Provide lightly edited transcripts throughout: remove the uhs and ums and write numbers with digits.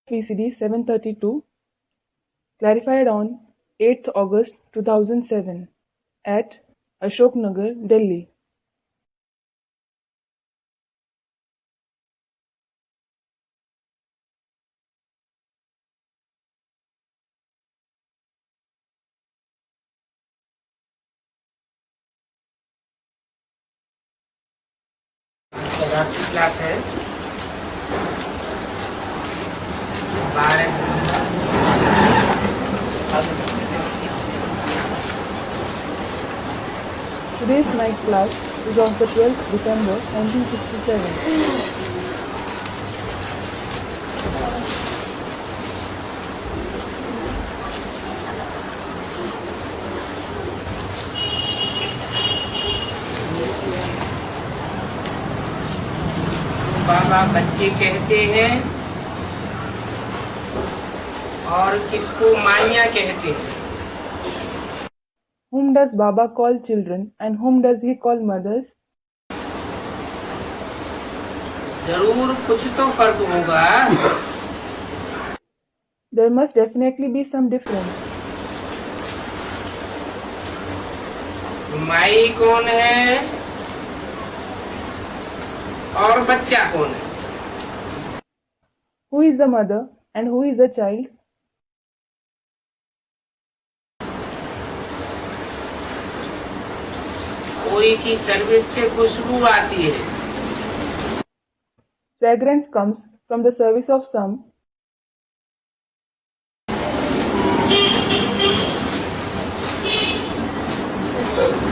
VCD 732, clarified on 8th August 2007 at Ashoknagar, Delhi. रात की class है 12 दिसंबर। Today's night class is of the 12th December 1967. बाबा बच्चे कहते हैं और किसको माइया कहते हैं। Whom does Baba call children and whom does he call mothers? जरूर कुछ तो फर्क होगा। There must definitely be some difference. माई कौन है और बच्चा कौन है। Who is the mother and who is the child? कोई की सर्विस से खुशबू आती है। Fragrance comes from the service of some,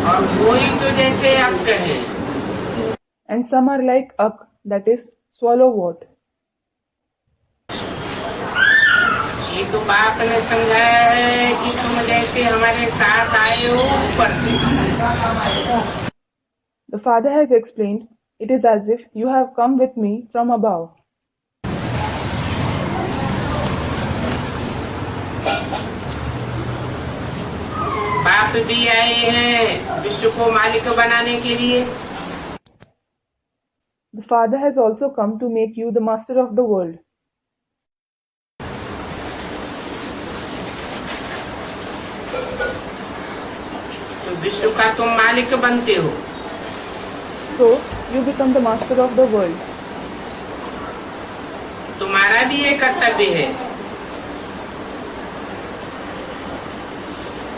और कोई तो जैसे आप कहें and some are like Ak, that is, swallow what. ये तो बाप ने समझाया है कि तुम जैसे हमारे साथ आए हो ऊपर से। The father has explained, it is as if you have come with me from above. बाप भी आए हैं विश्व को मालिक बनाने के लिए। The father has also come to make you the master of the world. तो विश्व का तुम मालिक बनते हो। So, you become the master of the world. तुम्हारा भी ये कर्तव्य है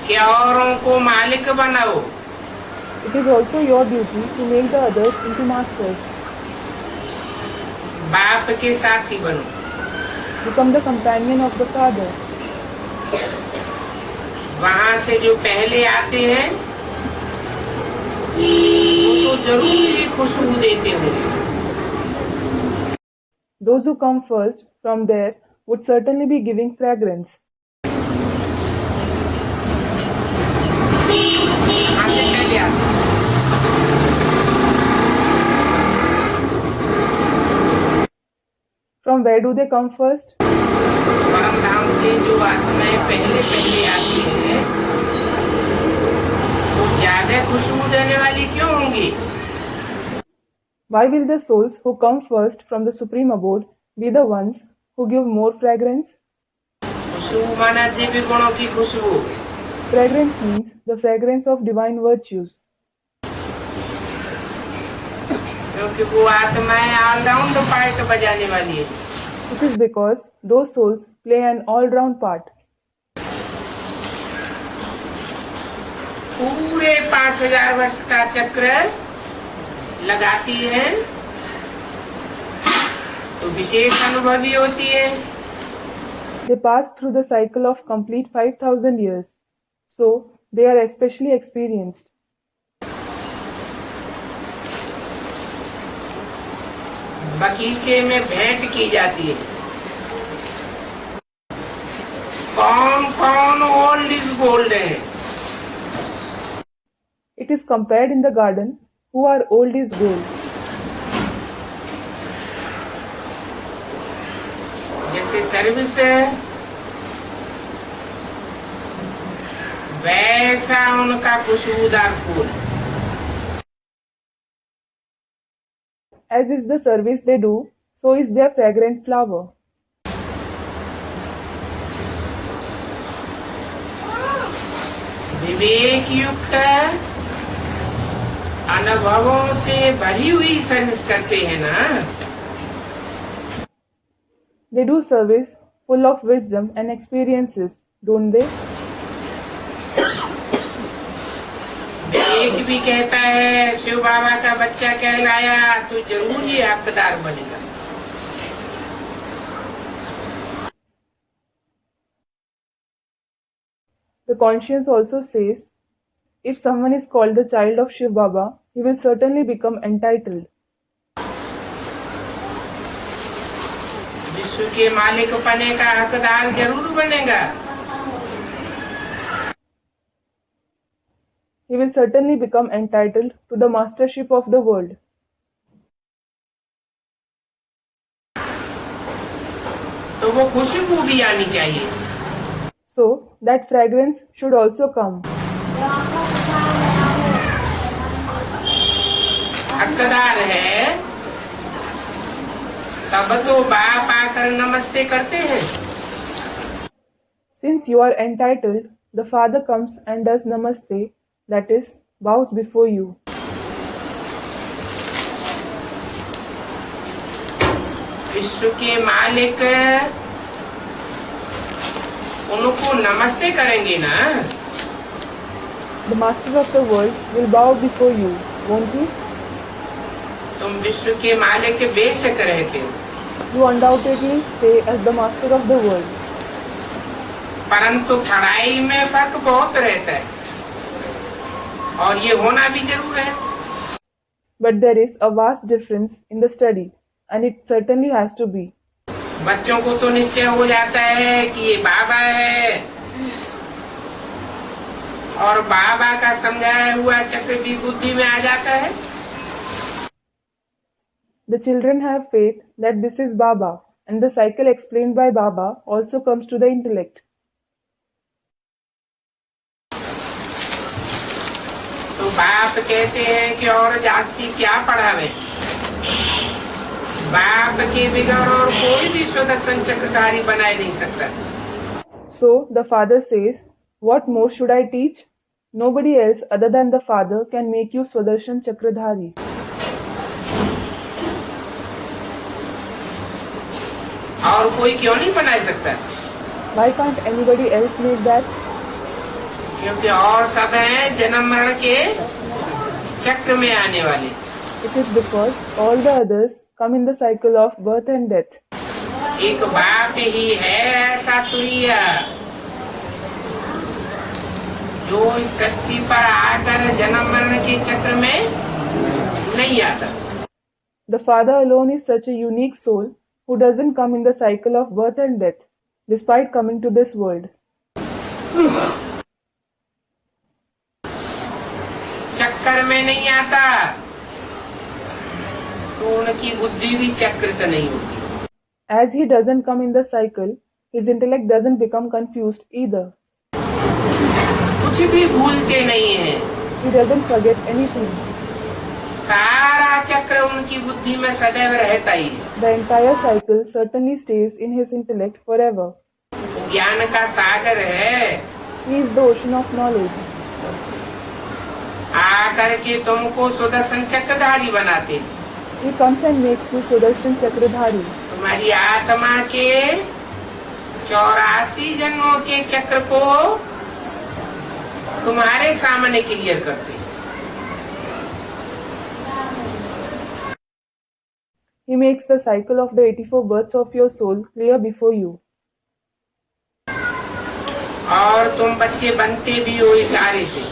कि औरों को मालिक बनाओ। It is also your duty to make the others into masters. बाप के साथी बनो। Become the companion of the father. वहां से जो पहले आते हैं वो तो जरूर ही खुशबू देते होंगे। Those who come first from there would certainly be giving fragrance. वहां से पहले आते हैं। From where do they come first? परम धाम से जो आत्माएं पहले पहले आती है वो ज्यादा खुशबू देने वाली क्यों होंगी। Why will the souls who come first from the supreme abode be the ones who give more fragrance? खुशबू माना दिव्य गुणों की खुशबू। Fragrance means the fragrance of divine virtues. क्योंकि वो आत्माएं ऑलराउंड पार्ट बजाने वाली है। It is because those souls play an all-round part. पूरे 5000 वर्ष का चक्र लगाती है तो विशेष अनुभवी होती है। They pass through the cycle of complete 5,000 years, so they are especially experienced. बगीचे में भेंट की जाती है। कौन कौन ओल्ड इज गोल्ड है। It is compared in the garden, who are old is gold. जैसे सर्विस है वैसा उनका खुशबूदार फूल। As is the service they do, so is their fragrant flower. विवेक युक्त अनुभवों से भरी हुई सर्विस करते हैं ना। They do service full of wisdom and experiences, don't they? विवेक भी कहता है शिव बाबा का बच्चा कहलाया तो जरूर ये हकदार बनेगा। The conscience also says, if someone is called the child of Shiv Baba, he will certainly become entitled. विश्व के मालिक बने का हकदार जरूर बनेगा। He will certainly become entitled to the mastership of the world. तो वो खुशबू भी आनी चाहिए। So, that fragrance should also come. हकदार है तब तो बाप आकर नमस्ते करते हैं। Since you are entitled, the Father comes and does namaste, that is, bows before you. विश्व के मालिक उनको नमस्ते करेंगे ना। The Master of the world will bow before you, won't he? तुम विश्व के मालिक बेशक रहते हो, You undoubtedly stay as the Master of the world. परंतु पढ़ाई में फर्क बहुत रहता है और ये होना भी जरूर है। But there is a vast difference in the study, and it certainly has to be. बच्चों को तो निश्चय हो जाता है कि ये बाबा है और बाबा का समझाया हुआ चक्र भी बुद्धि में आ जाता है। The children have faith that this is Baba, and the cycle explained by Baba also comes to the intellect. तो बाप कहते हैं कि और जास्ती क्या पढ़ावे। बाप के बिगड़ और कोई भी सुदर्शन चक्रधारी बनाए नहीं सकता। So the Father says, what more should I teach? Nobody else other than the Father can make you Swadershan Chakradhari. और कोई क्यों नहीं बना सकता? Why can't anybody else make that? क्योंकि और सब हैं जन्म मरण के चक्र में आने वाले। It is because all the others come in the cycle of birth and death. एक बाप ही है ऐसा तुरीय जो इस सृष्टि पर आकर जन्म मरण के चक्र में नहीं आता। The Father alone is such a unique soul who doesn't come in the cycle of birth and death, despite coming to this world. चक्कर में नहीं आता तो उनकी बुद्धि भी चक्रित नहीं होती। As he doesn't come in the cycle, his intellect doesn't become confused either. कुछ भी भूलते नहीं है। He doesn't forget anything. सारा चक्र उनकी बुद्धि में सदैव रहता ही है। The entire cycle certainly stays in his intellect forever. ज्ञान का सागर है। He is the ocean of knowledge. आकर के तुमको सुदर्शन चक्रधारी बनाते। He comes and makes you Sudarshan Chakradhari. तुम्हारी आत्मा के 84 जन्मों के चक्र को तुम्हारे सामने क्लियर करते। He makes the cycle of the 84 births of your soul clear before you. और तुम बच्चे बनते भी हो इशारे से।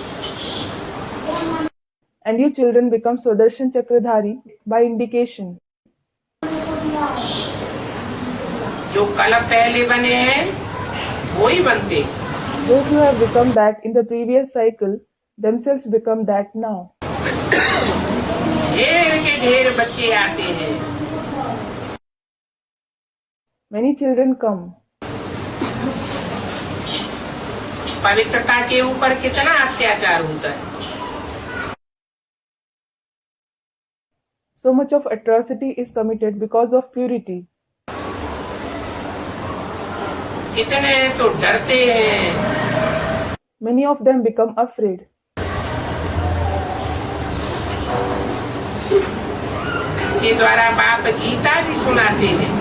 And you children become Sudarshan Chakradhari by indication. जो कल पहले बने हैं वो ही बनते। Those who have become that in the previous cycle themselves become that now. ढेर के ढेर बच्चे आते हैं। Many children come. पवित्रता के ऊपर कितना अत्याचार होता है। So much of atrocity is committed because of purity. कितने तो डरते हैं। Many of them become afraid. इसके द्वारा बाप गीता भी सुनाते हैं,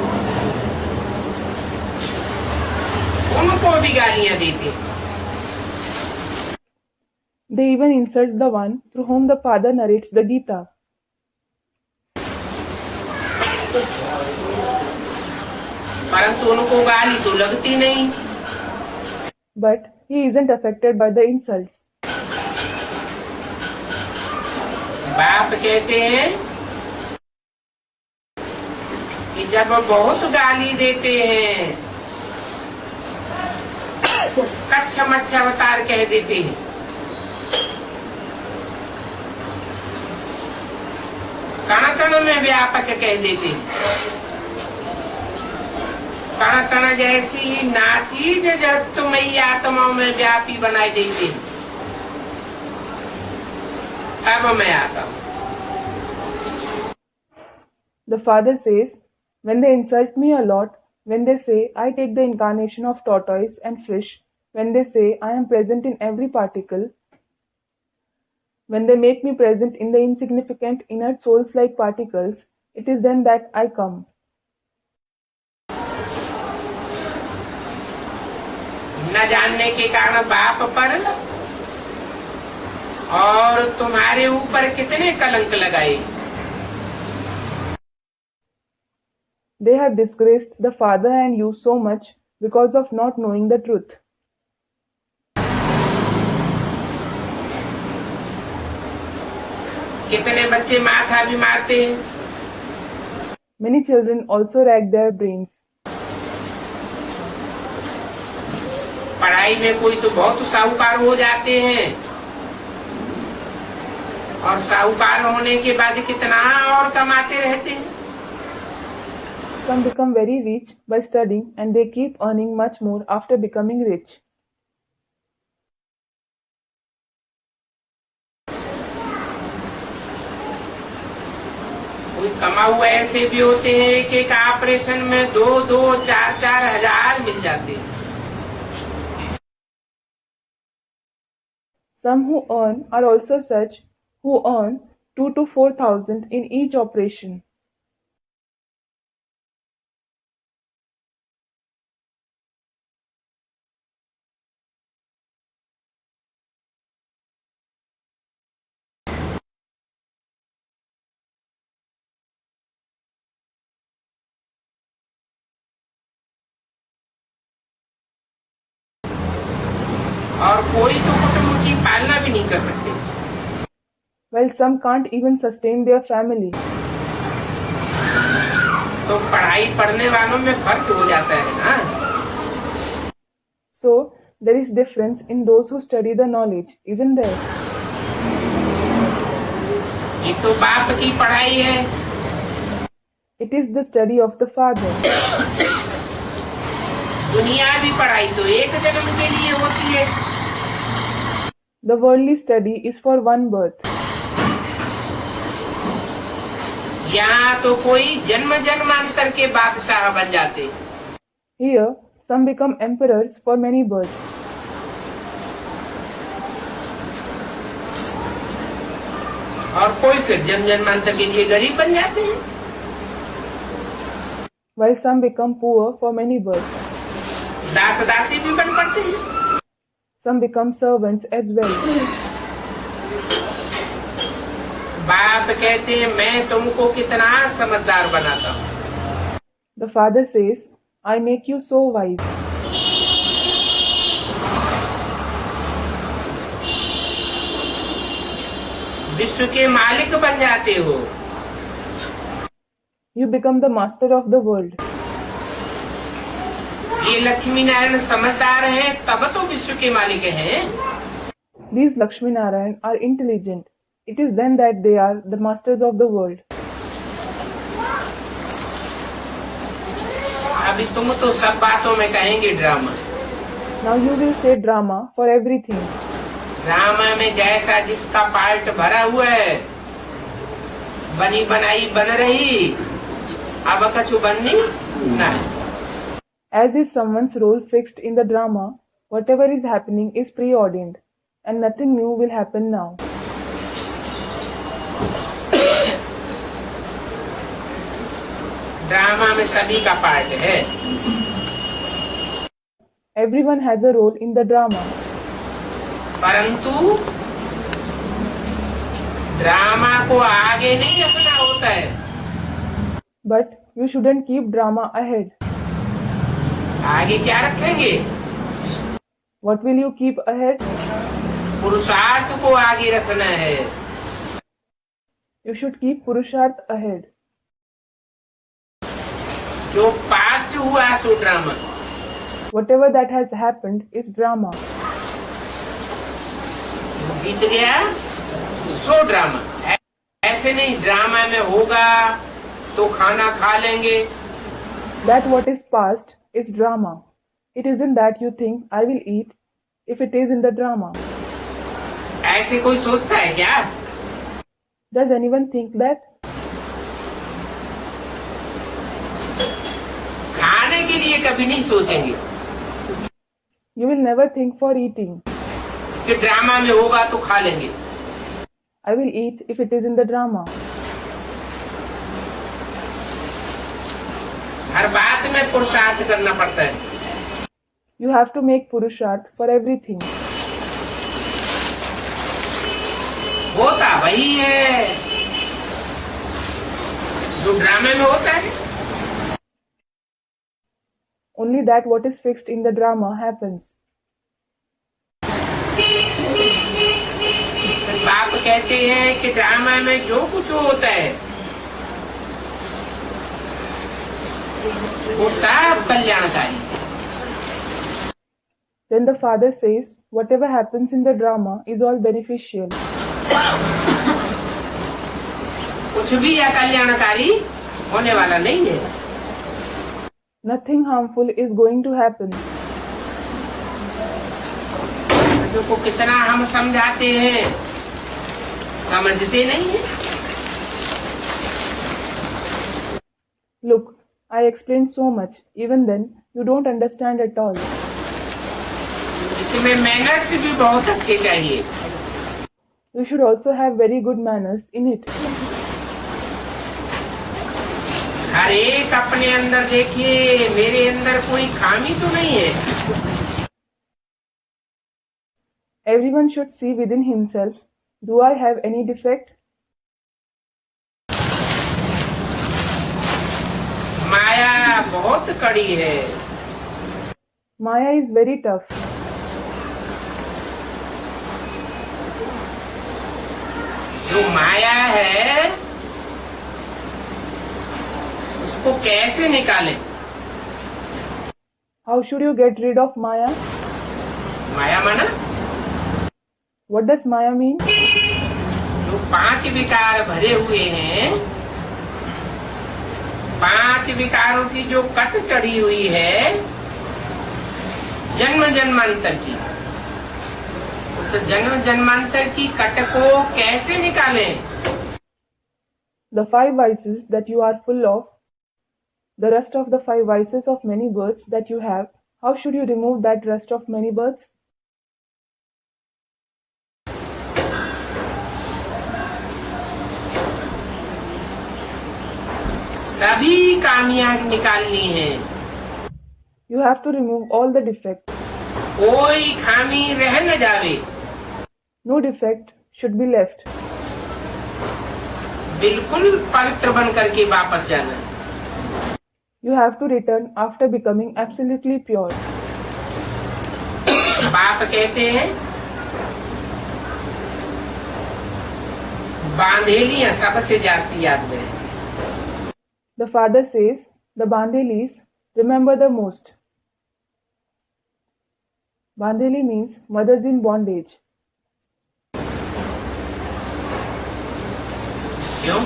उनको भी गालियां देते हैं। They even insult the one through whom the father narrates the Gita. परंतु उनको गाली तो लगती नहीं। But he isn't affected by the insults. बाप कहते हैं कि जब बहुत गाली देते हैं, कच्छ मच्छ अवतार कह देते हैं, कण कण में व्यापक कह देते हैं, कण कण जैसी नाचीज जगतमयी आत्माओं में व्यापी बनाई देते हैं। अब मैं आता हूं। The father says, when they insult me a lot, when they say I take the incarnation of tortoise and fish, when they say I am present in every particle, when they make me present in the insignificant inert souls like particles, it is then that I come. न जानने के कारण बाप पर और तुम्हारे ऊपर कितने कलंक लगाए। They have disgraced the father and you so much because of not knowing the truth. कितने बच्चे माथा भी मारते हैं। Many children also rack their brains. पढ़ाई में कोई तो बहुत साहूकार हो जाते हैं और साहूकार होने के बाद कितना और कमाते रहते हैं। Some become very rich by studying and they keep earning much more after becoming rich. कोई कमा हुआ ऐसे भी होते हैं कि एक ऑपरेशन में 2-2, 4-4 हजार मिल जाते हैं। Some who earn are also such who earn 2 to 4,000 in each operation. और कोई तो कुटुंब की पालना भी नहीं कर सकते। While some can't even sustain their family. तो पढ़ाई पढ़ने वालों में फर्क हो जाता है ना। So, there is difference in those who study the knowledge, isn't there? ये तो बाप की पढ़ाई है। It is the study of the father. दुनियावी पढ़ाई तो एक जन्म के लिए होती है। The worldly study is for one birth. यहाँ तो कोई जन्म जन्मांतर के बादशाह बन जाते। Here, some become emperors for many births. और कोई फिर जन्म जन्मांतर के लिए गरीब बन जाते हैं। While some become poor for many births. दास दासी भी बन पड़ते हैं। Some become servants as well. बाप कहते हैं मैं तुमको कितना समझदार बनाता हूँ। The father says, I make you so wise. विश्व के मालिक बन जाते हो। You become the master of the world. ये लक्ष्मी नारायण समझदार हैं तब तो विश्व के मालिक हैं। These Lakshmi Narayan are intelligent. It is then that they are the masters of the world. अभी तुम तो सब बातों में कहेंगे drama. Now you will say drama for everything. Drama में जैसा जिसका पार्ट भरा हुआ है, बनी बनाई बन रही, अब कछु बननी नहीं। As is someone's role fixed in the drama, Whatever is happening is preordained, and nothing new will happen now. Drama में सभी का पार्ट है, Everyone has a role in the drama, परंतु ड्रामा को आगे नहीं रखना होता है। but you shouldn't keep drama ahead. आगे क्या रखेंगे? What will you keep ahead? पुरुषार्थ को आगे रखना है। You should keep Purusharth ahead. जो पास्ट हुआ सो drama, Whatever that has happened is drama. जो बीत गया सो ड्रामा। ऐसे नहीं ड्रामा में होगा तो खाना खा लेंगे, That what is past is drama. It isn't that you think I will eat if it is in the drama. ऐसे कोई सोचता है क्या? Does anyone think that? खाने के लिए कभी नहीं सोचेंगे You will never think for eating. कि ड्रामा में होगा तो खा लेंगे। I will eat if it is in the drama. हर बात में पुरुषार्थ करना पड़ता है। You have to make Purusharth for everything. होता वही है जो ड्रामे में होता है। Only that what is fixed in the drama happens. बाप कहते हैं कि ड्रामा में जो कुछ होता है वो सब कल्याणकारी। Then the father says, whatever happens in the drama is all beneficial. कुछ भी अकल्याणकारी होने वाला नहीं है। Nothing harmful is going to happen. बच्चों को कितना हम समझाते हैं, समझते नहीं है। Look, I explained so much. Even then, you don't understand at all. इसमें मैनर्स भी बहुत अच्छे चाहिए। You should also have very good manners in it. हर एक अपने अंदर देखिए, मेरे अंदर कोई खामी तो नहीं है। Everyone should see within himself, do I have any defect? माया बहुत कड़ी है। Maya is very tough. जो माया है उसको कैसे निकालें? How should you get rid of Maya? माया माना What does Maya mean? जो 5 विकार भरे हुए हैं, 5 विकारों की जो कट चढ़ी हुई है जन्म जन्मांतर की, उस जन्म जन्मांतर की कट को कैसे निकालें? The 5 vices that you are full of, the rust of the 5 vices of many births that you have, how should you remove that rust of many births? सभी कामियां निकालनी है। You have to remove all the defects. कोई खामी रह न जावे। No defect should be left. बिल्कुल पवित्र बन करके वापस जाना। You have to return after becoming absolutely pure. बाप कहते हैं बांधेलियां सबसे जास्ती याद में है। The father says, the Bandhelis remember the most. Bandheli means mothers in bondage. क्यों?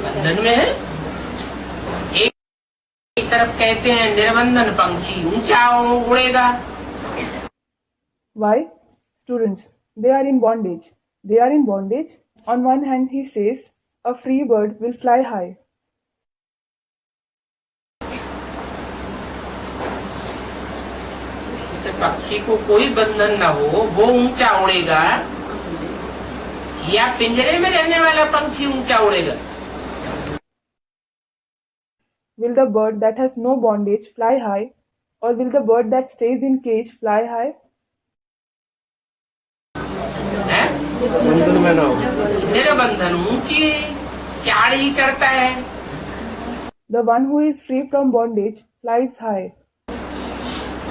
बंधन में है। एक तरफ कहते हैं निर्बंधन पंछी ऊंचा उड़ेगा। Why? Students, they are in bondage. They are in bondage. On one hand, he says, a free bird will fly high. पक्षी को कोई बंधन न हो वो ऊंचा उड़ेगा या पिंजरे में रहने वाला पंछी ऊंचा उड़ेगा? Will the bird that has no bondage fly high, or will the bird that stays in cage fly high? है? निरबंधन ऊंची चाड़ी चढ़ता है। The one who is free from bondage flies high.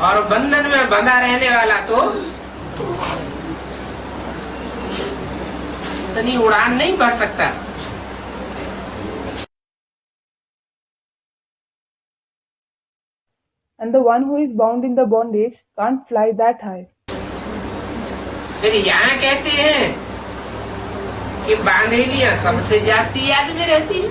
और बंधन में बंधा रहने वाला तो इतनी उड़ान नहीं भर सकता। And the one who is bound in the bondage can't fly that high. फिर यहाँ कहते हैं कि बांधेलियां सबसे जास्ती याद में रहती है।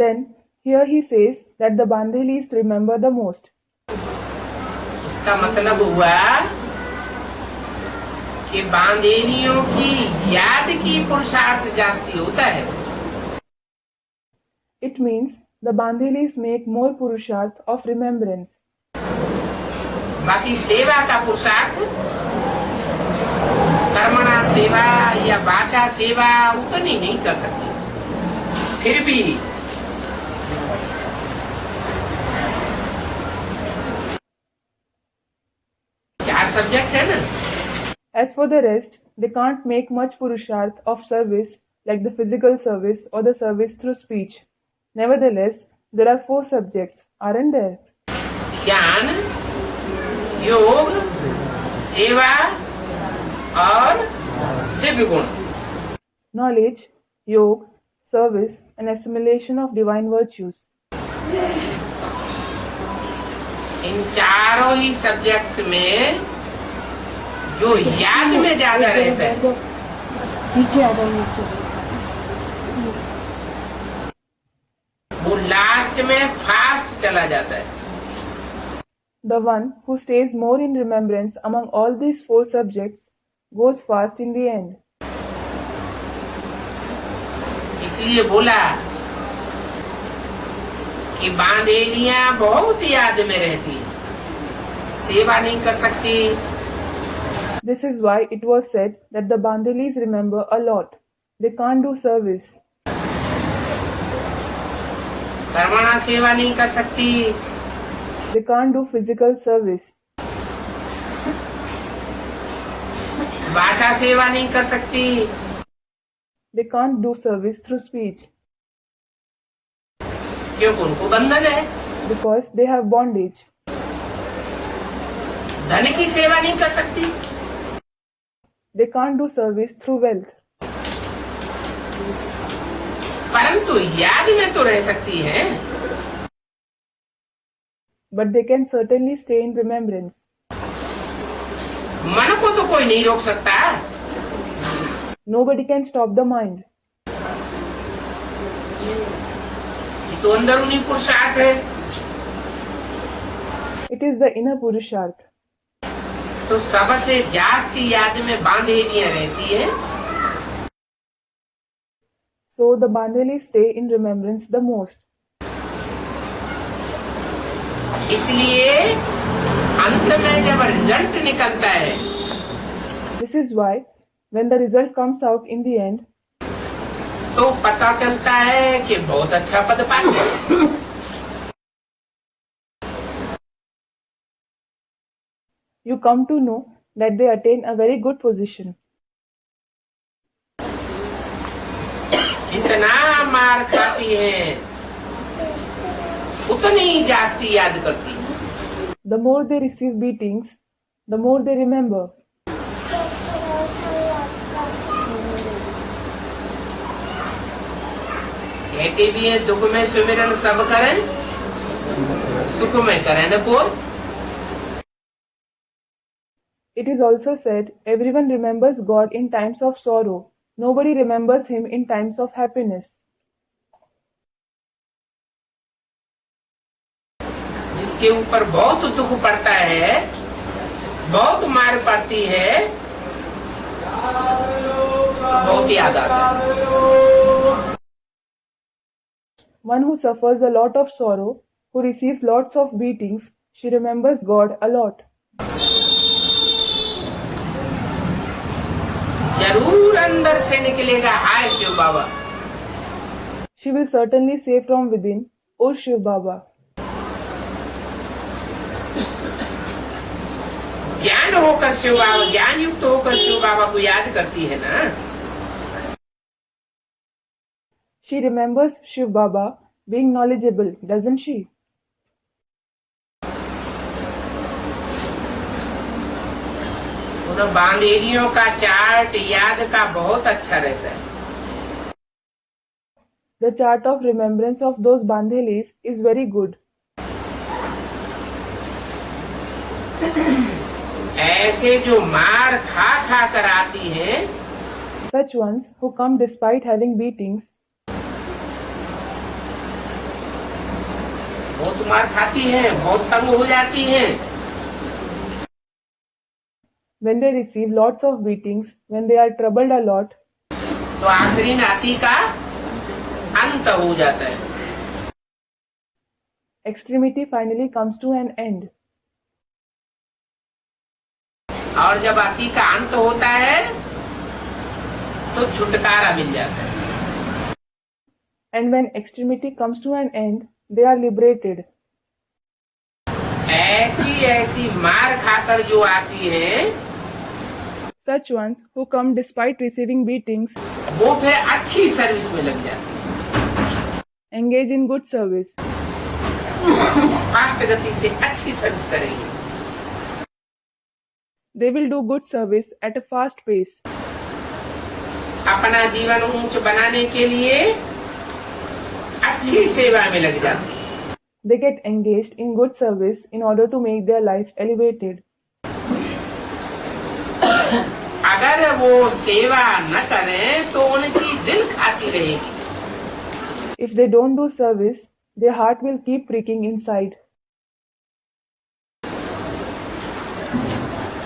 Then here he says that the Bandhelis remember the most. इसका मतलब हुआ कि बांधेलियों की याद की पुरुषार्थ जास्ती होता है। It means the Bandhelis make more purusharth of remembrance. बाकी सेवा का पुरुषार्थ कर्मणा सेवा या वाचा सेवा उतनी नहीं कर सकती। फिर भी चार सब्जेक्ट है ना। As for the rest, they can't make much purusharth of service like the physical service or the service through speech. Nevertheless, there are 4 subjects, aren't there? ज्ञान, योग, सेवा और दिव्य गुण। Knowledge, yoga, service, and assimilation of divine virtues. इन चारों ही subjects में जो याद में ज्यादा रहता है वो लास्ट में फास्ट चला जाता है। The one who stays more in remembrance among all these 4 subjects goes fast in the end. इसलिए बोला कि बांधेलियां बहुत याद में रहती है, सेवा नहीं कर सकती। This is why it was said that the Bandhelis remember a lot. They can't do service. कर्मणा सेवा नहीं कर सकती। They can't do physical service. वाचा सेवा नहीं कर सकती। They can't do service through speech क्योंकि उनको बंधन है। because they have bondage. धन की सेवा नहीं कर सकती। They can't do service through wealth. परंतु याद में तो रह सकती है। But they can certainly stay in remembrance. मन को तो कोई नहीं रोक सकता। Nobody can stop the mind. ये तो अंदरूनी पुरुषार्थ है। It is the inner Purusharth. तो सबसे जास्ती याद में बांधेलियां रहती है। So the Bandhelis stay in remembrance the most. इसलिए अंत में जब रिजल्ट निकलता है This is why when the result comes out in the end, तो पता चलता है कि बहुत अच्छा पद पाते। you come to know that they attain a very good position. जितना मार खाती है उतनी जास्ती याद करती है। The more they receive beatings, the more they remember. कहते भी है दुख में सुमिरन सब करें, सुख में करें न कोई। It is also said, everyone remembers God in times of sorrow. Nobody remembers Him in times of happiness. जिसके ऊपर बहुत दुख पड़ता है, बहुत मार पड़ती है, बहुत याद आता है। One who suffers a lot of sorrow, who receives lots of beatings, She remembers God a lot. जरूर अंदर से निकलेगा, हाय शिव बाबा। She will certainly say from within, "O Shiv Baba." ज्ञान होकर शिव बाबा, ज्ञान युक्त होकर शिव बाबा को याद करती है ना। She remembers Shiv Baba being knowledgeable, doesn't she? उन बांधेरियों का चार्ट याद का बहुत अच्छा रहता है। The chart of remembrance of those Bandhelis is very good. ऐसे जो मार खा खा कर आती हैं, Such ones who come despite having beatings, बहुत मार खाती हैं, बहुत तंग हो जाती हैं, when they receive lots of beatings, when they are troubled a lot, तो आखिरी नाती का अंत हो जाता है। extremity finally comes to an end. और जब अति का अंत होता है तो छुटकारा मिल जाता है। And when extremity comes to an end, they are liberated. ऐसी ऐसी मार खाकर जो आती है, Such ones who come despite receiving beatings वो फिर अच्छी सर्विस में लग जाती है। engage in good service. Fast गति से अच्छी सर्विस करेंगे। They will do good service at a fast pace. अपना जीवन ऊंच बनाने के लिए अच्छी सेवा में लग जाती है। They get engaged in good service in order to make their life elevated. अगर वो सेवा न करें तो उनकी दिल खाती रहेगी। If they don't do service, their heart will keep pricking inside.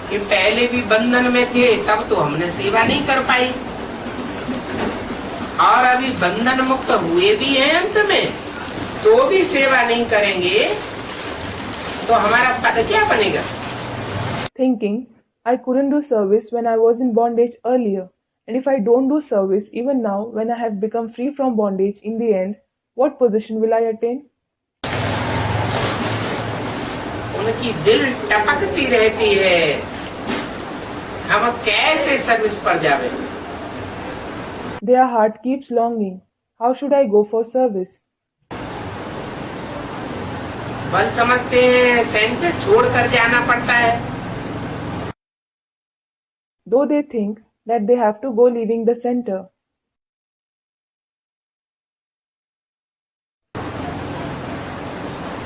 कि पहले भी बंधन में थे तब तो हमने सेवा नहीं कर पाई, और अभी बंधन मुक्त हुए भी हैं अंत में तो भी सेवा नहीं करेंगे तो हमारा पद क्या बनेगा। Thinking, I couldn't do service when I was in bondage earlier, and if I don't do service even now when I have become free from bondage in the end, what position will I attain? उनकी दिल टपकती रहती है, हम कैसे service पर जावे। Their heart keeps longing, how should I go for service? बल समझते हैं सेंटर छोड़कर जाना पड़ता है, Though they think that they have to go leaving the center.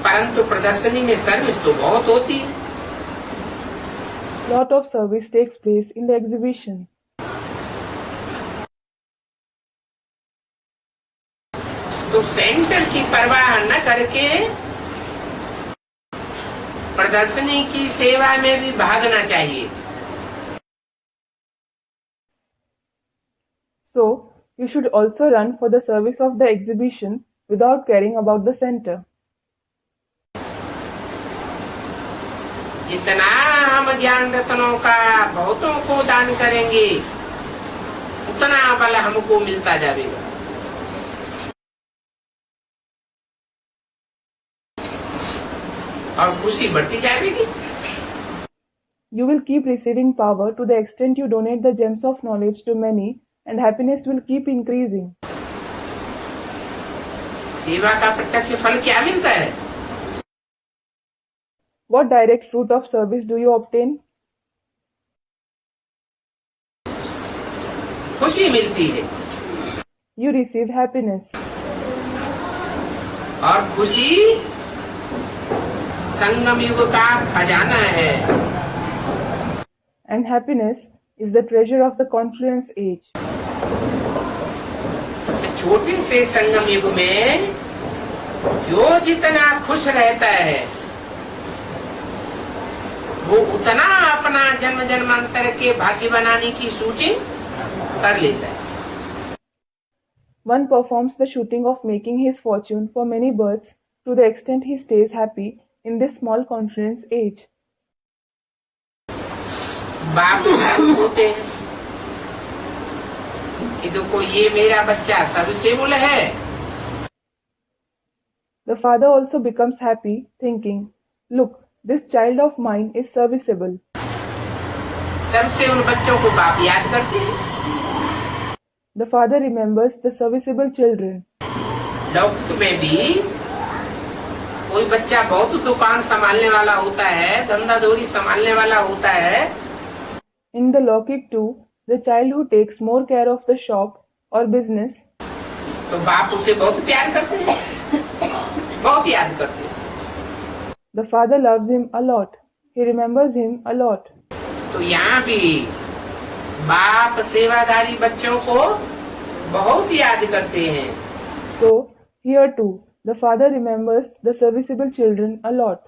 परंतु प्रदर्शनी में सर्विस तो बहुत होती है। Lot of service takes place in the exhibition. तो सेंटर की परवाह न करके प्रदर्शनी की सेवा में भी भागना चाहिए। So, you should also run for the service of the exhibition without caring about the center. जितना हम ज्ञान रत्नों का बहुतों को दान करेंगे उतना बल हमको मिलता जाएगा। और खुशी बढ़ती जाएगी। You will keep receiving power to the extent you donate the gems of knowledge to many, and happiness will keep increasing. सेवा का प्रत्यक्ष फल क्या मिलता है? What direct fruit of service do you obtain? खुशी मिलती है। You receive happiness. और खुशी संगम युग का खजाना है। And happiness is the treasure of the confluence age. उस छोटे से संगम युग में जो जितना खुश रहता है वो उतना अपना जन्म जन्मांतर के भाग्य बनाने की शूटिंग कर लेता है। One performs the shooting of making his fortune for many births to the extent he stays happy in this small conference age. बाप खुश होते हैं कि देखो ये मेरा बच्चा सर्विसेबल है। The father also becomes happy, thinking, "Look, this child of mine is serviceable." सबसे उन बच्चों को बाप याद करते हैं। The father remembers the serviceable children. लौकिक में भी कोई बच्चा बहुत दुकान संभालने वाला होता है, धंधा दौरी संभालने वाला होता है, In the Lokik too, the child who takes more care of the shop or business, तो बाप उसे बहुत प्यार करते हैं, बहुत याद करते हैं। the father loves him a lot. He remembers him a lot. तो यहाँ भी बाप सेवादारी बच्चों को बहुत याद करते हैं। So, here too, the father remembers the serviceable children a lot.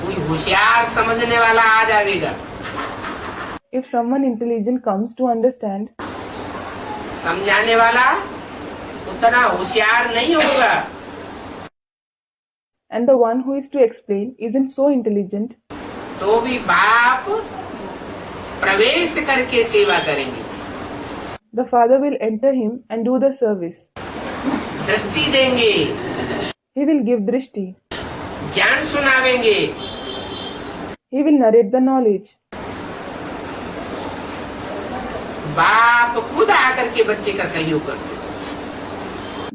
कोई होशियार समझने वाला आ जाएगा, If someone intelligent comes to understand, समझाने वाला उतना होशियार नहीं होगा, and the one who is to explain isn't so intelligent, तो भी बाप प्रवेश करके सेवा करेंगे, the father will enter him and do the service. दृष्टि देंगे, He will give drishti. ज्ञान सुनावेंगे, He will narrate the knowledge. बाप खुद आकर के बच्चे का सहयोग करते।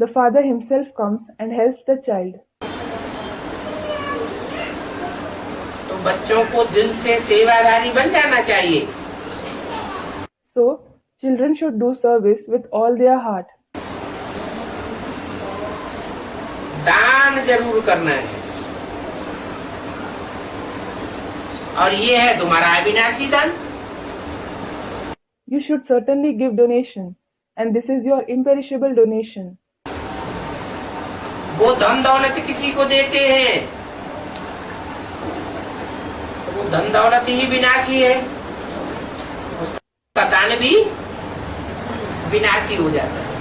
The father himself comes and helps the child. तो बच्चों को दिल से सेवादारी बन जाना चाहिए। So, children should do service with all their heart. दान जरूर करना है, और ये है तुम्हारा अविनाशी दान। You should certainly give donation, and this is your imperishable donation. वो धन दौलत किसी को देते हैं तो वो धन दौलत ही विनाशी है, उसका दान भी विनाशी हो जाता है।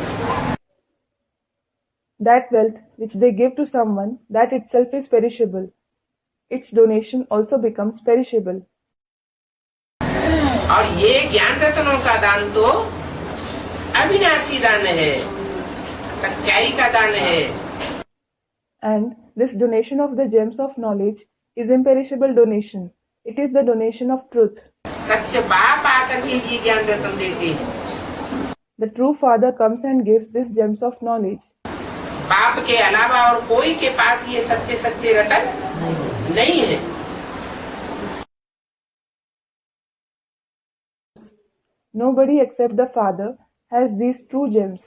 That wealth which they give to someone, that itself is perishable. Its donation also becomes perishable. और ये ज्ञान रत्नों का दान तो अविनाशी दान है, सच्चाई का दान है। And this donation of the gems of knowledge is imperishable donation. It is the donation of truth. सच्चे बाप आकर के ये ज्ञान रत्न देते हैं। The true father comes and gives these gems of knowledge. बाप के अलावा और कोई के पास ये सच्चे सच्चे रत्न नहीं है। Nobody except the father has these true gems.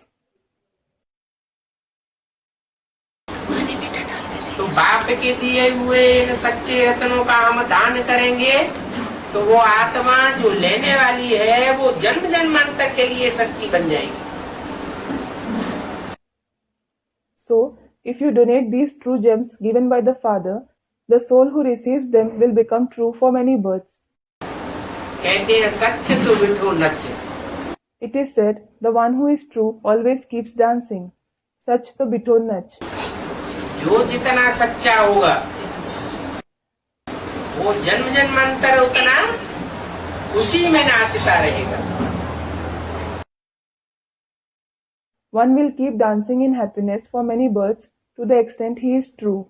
तो बाप के दिए हुए इन सच्चे रत्नों का हम दान करेंगे तो वो आत्मा जो लेने वाली है वो जन्म जन्मांतर के लिए सच्ची बन जाएगी। So, if you donate these true gems given by the Father, the soul who receives them will become true for many births. कहते हैं सच तो बिठो नच। It is said, the one who is true always keeps dancing. Sach to bito nach. जो जितना सच्चा होगा वो जन्म जन्मांतर उतना उसी में नाचता रहेगा। One will keep dancing in happiness for many births to the extent he is true.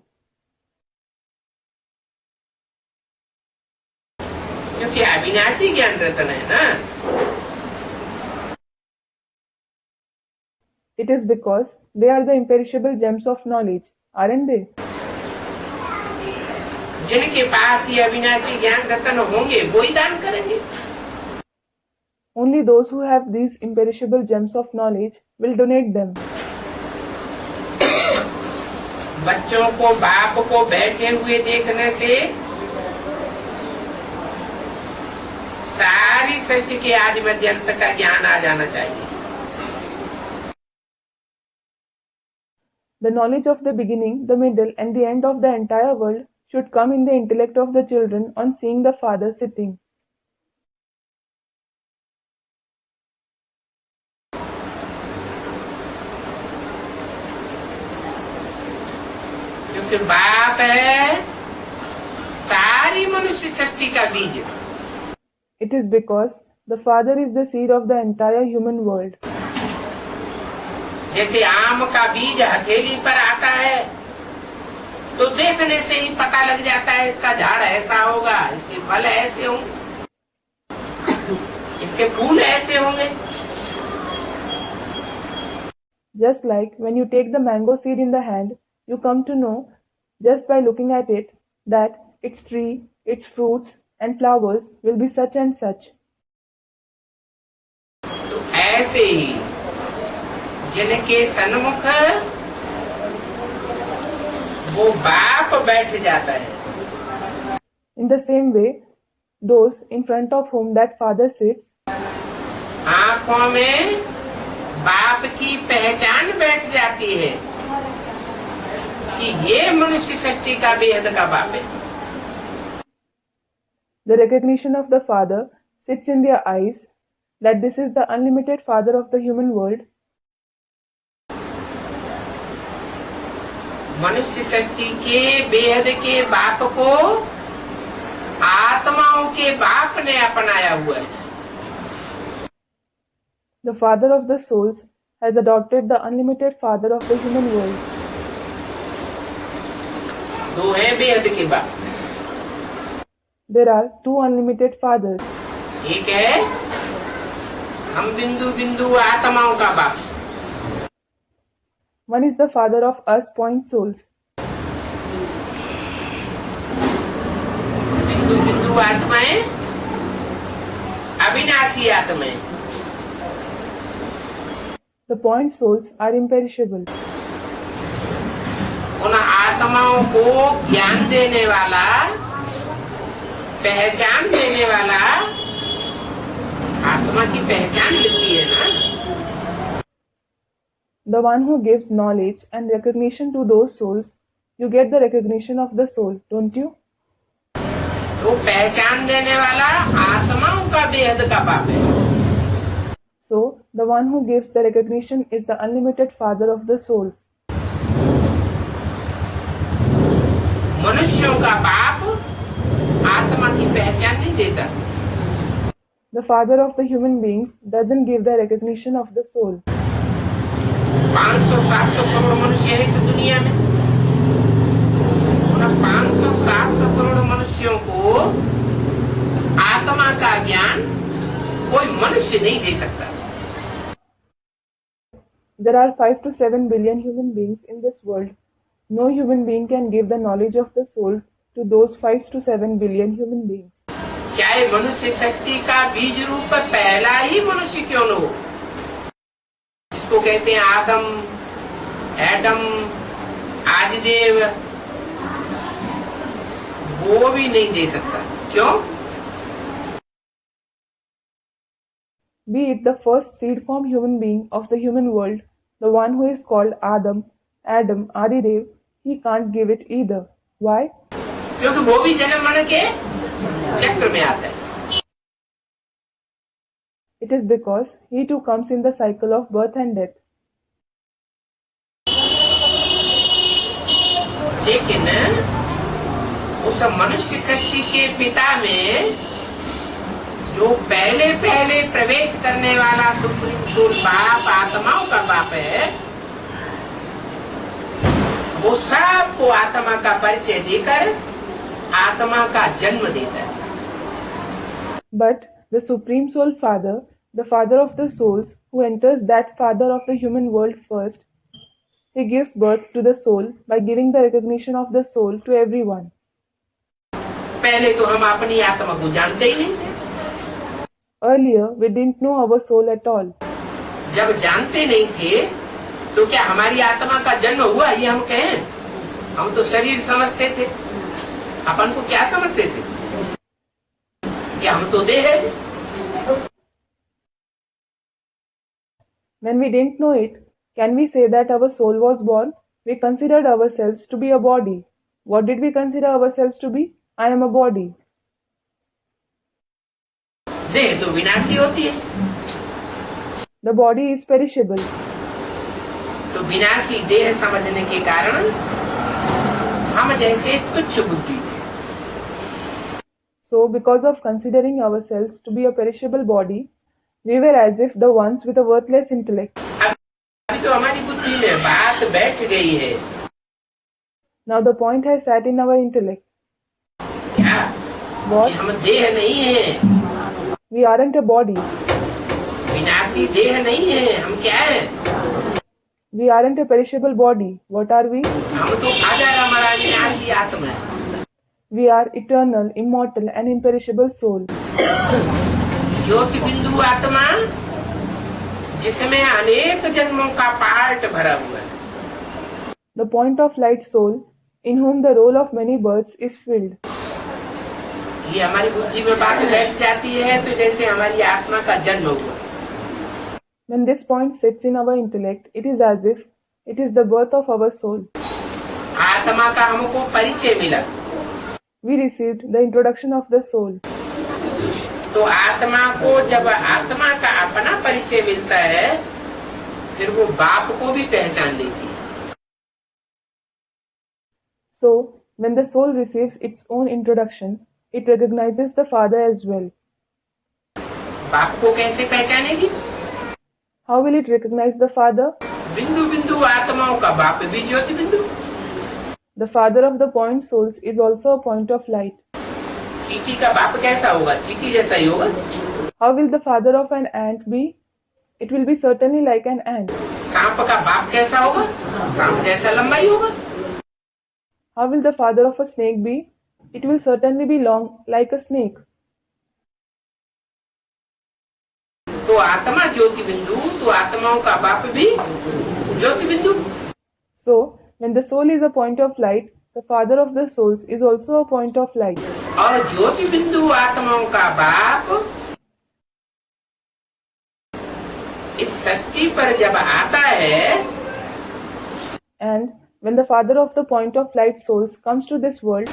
क्योंकि अविनाशी ज्ञान रत्न है ना। It is because they are the imperishable gems of knowledge, aren't they? जिनके पास ये अविनाशी ज्ञान रत्न होंगे वो ही दान करेंगे। Only those who have these imperishable gems of knowledge will donate them. बच्चों को बाप को बैठे हुए देखने से सारी सृष्टि के आदि मध्य अंत का ज्ञान आ जाना चाहिए। The knowledge of the beginning, the middle, and the end of the entire world should come in the intellect of the children on seeing the Father sitting. क्योंकि बाप है सारी मनुष्य सृष्टि का बीज। It is because the Father is the seed of the entire human world. जैसे आम का बीज हथेली पर आता है तो देखने से ही पता लग जाता है इसका झाड़ ऐसा होगा, इसके फल ऐसे होंगे, इसके फूल ऐसे होंगे। Just like when you take the mango seed in the hand, you come to know just by looking at it that its tree, its fruits and flowers will be such and such. तो ऐसे ही जिनके सन्मुख वो बाप बैठ जाता है, In the same way, those in front of whom that Father sits, आंखों में बाप की पहचान बैठ जाती है कि ये मनुष्य सृष्टि का बेहद का बाप है। the recognition of the Father sits in their eyes that this is the unlimited Father of the human world. मनुष्य सृष्टि के बेहद के बाप को आत्माओं के बाप ने अपनाया हुआ है। The Father of the souls has adopted the unlimited Father of the human world. दो है बेहद के बाप। There are two unlimited fathers. एक है हम बिंदु बिंदु आत्माओं का बाप, One is the Father of us point souls. बिंदु बिंदु आत्माएं अविनाशी आत्माएं। The point souls are imperishable. उन आत्माओं को ज्ञान देने वाला, पहचान देने वाला, आत्मा की पहचान मिलती है ना। The one who gives knowledge and recognition to those souls, you get the recognition of the soul, don't you? तो पहचान देने वाला आत्माओं का बेहद का बाप है। So, the one who gives the recognition is the unlimited Father of the souls. मनुष्यों का बाप आत्मा की पहचान नहीं देता। The Father of the human beings doesn't give the recognition of the soul. 500-700 crore मनुष्य है इस दुनिया में। उन 500-700 करोड़ मनुष्यों को आत्मा का ज्ञान कोई मनुष्य नहीं दे सकता। There are 5 to 7 billion human beings in this world. No human being can give the knowledge of the soul to those 5 to 7 billion human beings. चाहे मनुष्य सृष्टि का बीज रूप पहला ही मनुष्य क्यों न हो, इसको कहते हैं आदम, एडम, आदिदेव, वो भी नहीं दे सकता। क्यों? Be it the first seed form human being of the human world, the one who is called Adam, Adidev, he can't give it either. Why? क्योंकि वो भी जन्म मरण के चक्र में आता है। It is because he too comes in the cycle of birth and death. लेकिन उस मनुष्य सृष्टि के पिता में जो पहले पहले प्रवेश करने वाला सुप्रीम सोल बाप आत्माओं का बाप है, वो सबको आत्मा का परिचय देकर आत्मा का जन्म देता है। But the Supreme Soul Father, the Father of the souls, who enters that Father of the human world first, he gives birth to the soul by giving the recognition of the soul to everyone. पहले तो हम अपनी आत्मा को जानते ही नहीं थे। Earlier, we didn't know our soul at all. जब जानते नहीं थे तो क्या हमारी आत्मा का जन्म हुआ ये हम कहें? हम तो शरीर समझते थे। अपन को क्या समझते थे? क्या हम तो देह है? When we didn't know it, can we say that our soul was born? We considered ourselves to be a body. What did we consider ourselves to be? I am a body. देह तो विनाशी होती है। The body is perishable. तो विनाशी देह समझने के कारण हम जैसे तुच्छ बुद्धि थे। So, because of considering ourselves to be a perishable body, we were as if the ones with a worthless intellect. अभी तो हमारी बुद्धि में बात बैठ गई है। Now the point has sat in our intellect. क्या? What? कि हम देह नहीं है, We aren't a body. विनाशी देह नहीं है, हम क्या है? We aren't a perishable body. What are we? हम तो हजार हमारा विनाशी आत्मा है। We are eternal, immortal and imperishable soul. ज्योति बिंदु आत्मा जिसमें अनेक जन्मों का पार्ट भरा हुआ है। The point of light soul, in whom the roll of many births is filled. ये हमारी बुद्धि में बात बैठ जाती है तो जैसे हमारी आत्मा का जन्म हुआ। When this point sits in our intellect, it is as if it is the birth of our soul. आत्मा का हमको परिचय मिला We received the introduction of the soul. तो आत्मा को जब आत्मा का अपना परिचय मिलता है फिर वो बाप को भी पहचान लेती है। So, when the soul receives its own introduction, it recognizes the Father as well. बाप को कैसे पहचानेगी? How will it recognize the Father? बिंदु बिंदु आत्माओं का बाप भी ज्योति बिंदु। The Father of the point souls is also a point of light. चींटी का बाप कैसा होगा? चींटी जैसा ही होगा। How will the father of an ant be? It will be certainly like an ant. सांप का बाप कैसा होगा? सांप जैसा लंबा ही होगा। How will the father of a snake be? It will certainly be long like a snake. तो आत्मा ज्योति बिंदु तो आत्माओं का बाप भी ज्योति बिंदु। So, when the soul is a point of light, the father of the souls is also a point of light. और ज्योति बिंदु आत्माओं का बाप इस सृष्टि पर जब आता है And when the father of the point of light souls comes to this world,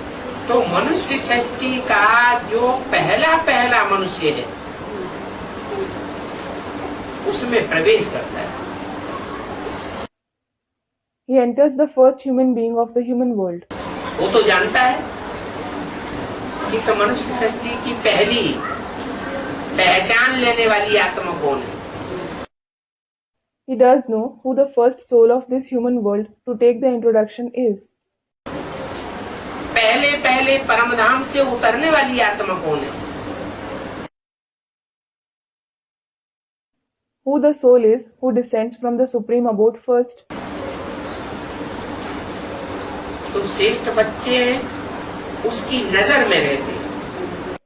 तो मनुष्य सृष्टि का जो पहला मनुष्य है उसमें प्रवेश करता है। he enters the first human being of the human world. वो तो जानता है इस मनुष्य सृष्टि की पहली पहचान लेने वाली आत्मा कौन है। He does know who the first soul of this human world to take the introduction is. पहले परमधाम से उतरने वाली आत्मा कौन है। Who the soul is who descends from the supreme abode first. तो श्रेष्ठ बच्चे उसकी नजर में रहते हैं।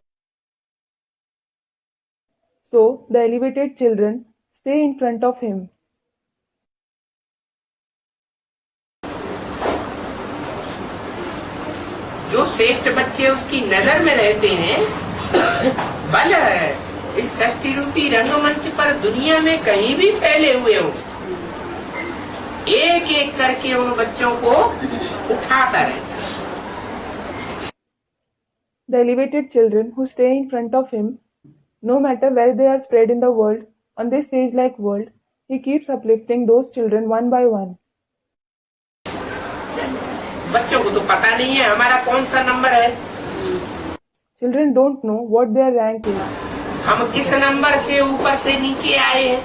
So, the elevated children stay in front of him. जो श्रेष्ठ बच्चे उसकी नजर में रहते हैं बल इस सृष्टि रूपी रंगमंच पर दुनिया में कहीं भी फैले हुए हो एक एक करके उन बच्चों को उठाता रहता है। The elevated children who stay in front of him, no matter where they are spread in the world, on this stage-like world, he keeps uplifting those children one by one. बच्चों को तो पता नहीं है हमारा कौन सा नंबर है। Children don't know what their rank is. हम किस नंबर से ऊपर से नीचे आए हैं,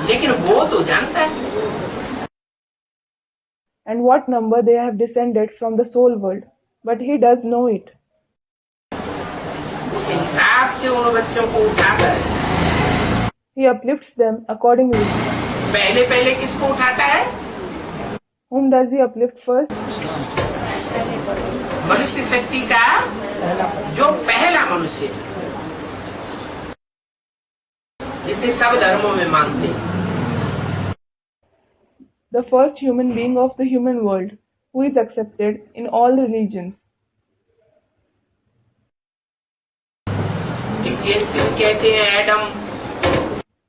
लेकिन वो तो जानता है। And what number they have descended from the soul world, but he does know it. उस हिसाब से उन बच्चों को उठाता है। He uplifts them accordingly. पहले किसको उठाता है? Whom does he uplift first? मनुष्य शक्ति का जो पहला मनुष्य है जिसे सब धर्मों में मानते हैं। The first human being of the human world, who is accepted in all religions. Christians कहते हैं Adam.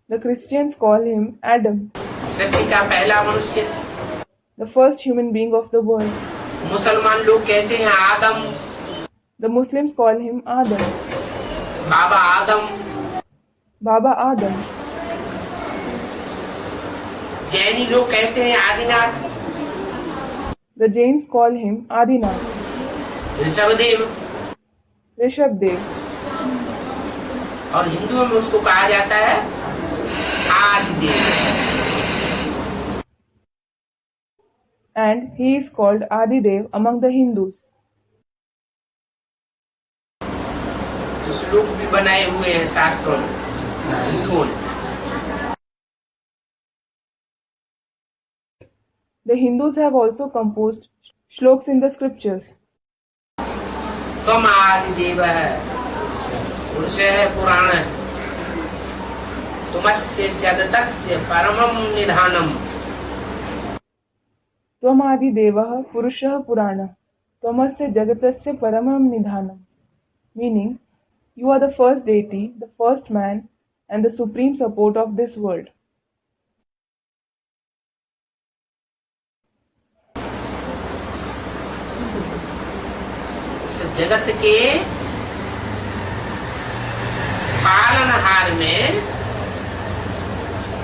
The Christians call him Adam, सृष्टि का पहला मनुष्य। the first human being of the world. मुसलमान लोग कहते हैं आदम। The Muslims call him Adam, Baba Adam. Baba Adam. जैनी लोग कहते हैं Adinath. The Jains call him Adinath, Rishabhdev, Rishabdev, और हिंदुओं में उसको कहा जाता है आदिदेव, and he is called Adidev among the Hindus. श्लोक भी बनाए हुए हैं शास्त्रों में हिंदुओं ने। The Hindus have also composed shloks in the scriptures. त्वम् आदिदेव है, पुरुष है, पुराण है, तुमस्य जगतस्य परमं निधानम। Tvam Adi Devah Purushah Purana Tvamasya Jagatasya Paramam Nidhanam. Meaning, you are the first deity, the first man, and the supreme support of this world. इस जगत के पालनहार में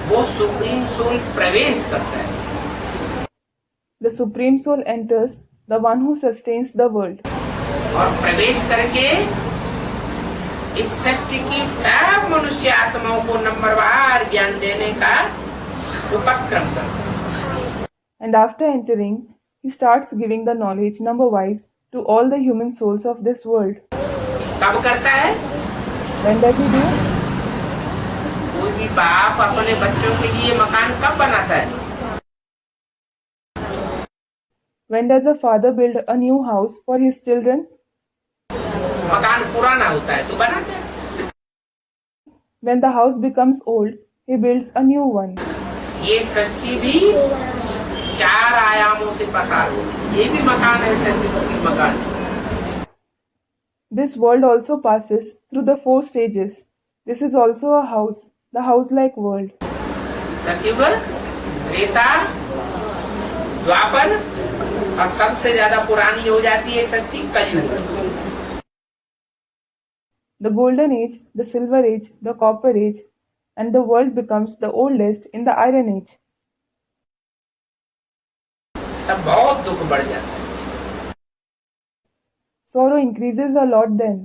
वो सुप्रीम सोल प्रवेश करता है, The Supreme Soul enters, the one who sustains the world, और प्रवेश करके इस सृष्टि की सब मनुष्य आत्माओं को नंबरवार ज्ञान देने का उपक्रम करता है। and after entering, he starts giving the knowledge number-wise to all the human souls of this world. कब करता है? When does he do? कोई भी बाप अपने बच्चों के लिए मकान कब बनाता है? When does a father build a new house for his children? मकान पुराना होता है तो बनाते हैं। When the house becomes old, he builds a new one. ये सृष्टि भी 4 आयामों से पसार होती है, ये भी मकान है, सृष्टि की मकान है। This world also passes through the 4 stages. This is also a house, the house-like world. सतयुग, त्रेता, द्वापर, और सबसे ज्यादा पुरानी हो जाती है सृष्टि कलयुग। The golden age, the silver age, the copper age, and the world becomes the oldest in the iron age. तब बहुत दुख बढ़ जाता है। Sorrow increases a lot then.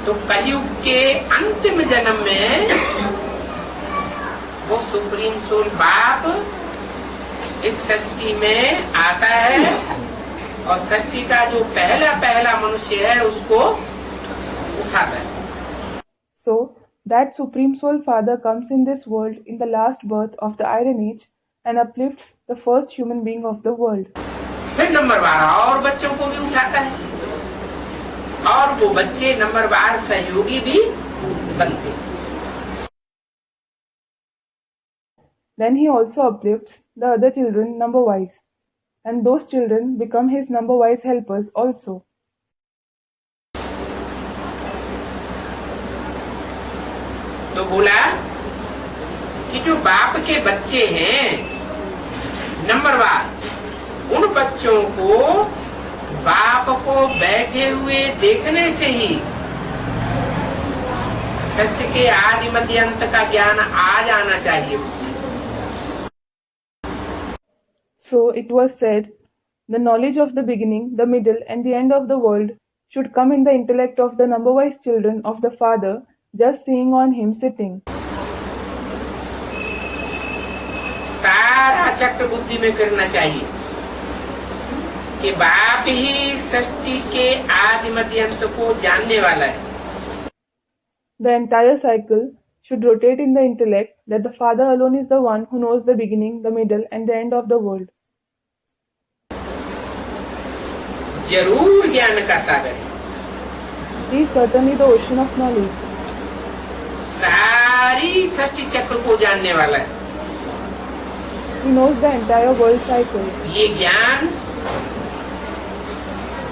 तो कलयुग के अंतिम जन्म में वो सुप्रीम सोल बाप इस सृष्टि में आता है और सृष्टि का जो पहला मनुष्य है उसको उठाता है। So, that Supreme Soul Father comes in this world in the last birth of the Iron Age and uplifts the first human being of the world. फिर नंबर 12 और बच्चों को भी उठाता है और वो बच्चे नंबर 12 सहयोगी भी बनते हैं। Then he also uplifts the other children number-wise, and those children become his number-wise helpers also. तो बोला कि जो बाप के बच्चे हैं नंबरवार, उन बच्चों को बाप को बैठे हुए देखने से ही सृष्टि के आदि मध्य अंत का ज्ञान आ जाना चाहिए। So it was said, the knowledge of the beginning, the middle, and the end of the world should come in the intellect of the number-wise children of the Father, just seeing on him sitting. सारा चक्र बुद्धि में फिरना चाहिए कि बाप ही सृष्टि के आदि मध्य अंत को जानने वाला है। The entire cycle should rotate in the intellect that the Father alone is the one who knows the beginning, the middle, and the end of the world. जरूर ज्ञान का सागर है, He is certainly the ocean of knowledge. सारी सृष्टि चक्र को जानने वाला है। He knows the entire world cycle. ये ज्ञान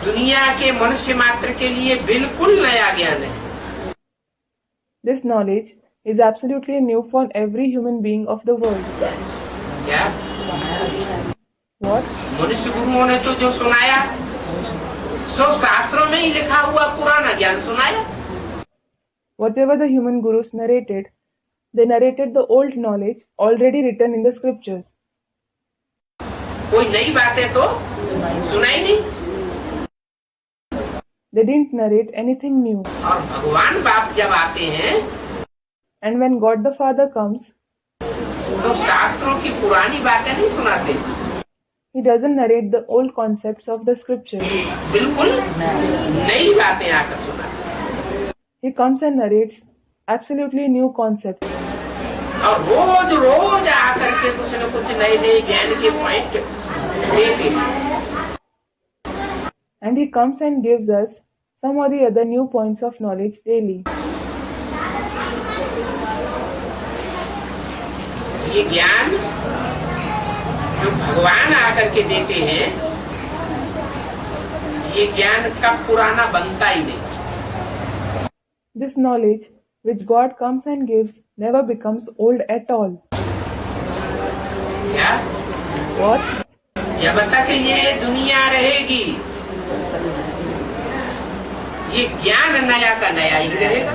दुनिया के मनुष्य मात्र के लिए बिल्कुल नया ज्ञान है। This knowledge is absolutely new for every human being of the world. क्या What? मनुष्य गुरुओं ने तो जो सुनाया सो शास्त्रों में ही लिखा हुआ पुराना ज्ञान सुनाया। Whatever the human gurus narrated, they narrated the old knowledge already written in the scriptures. कोई नई बातें तो सुनाई नहीं। They didn't narrate anything new. और भगवान बाप जब आते हैं And when God the Father comes, तो शास्त्रों की पुरानी बातें नहीं सुनाते, He doesn't narrate the old concepts of the scripture. बिल्कुल नई बातें आकर सुनाते। He comes and narrates absolutely new concepts. और रोज रोज आकर के कुछ न कुछ नए नए ज्ञान के पॉइंट देते हैं। And He comes and gives us some or the other new points of knowledge daily. ये ज्ञान जो भगवान आकर के देते हैं, ये ज्ञान कब पुराना बनता ही नहीं। This knowledge which God comes and gives never becomes old at all. क्या? What? जब तक ये दुनिया रहेगी, ये ज्ञान नया का नया ही रहेगा।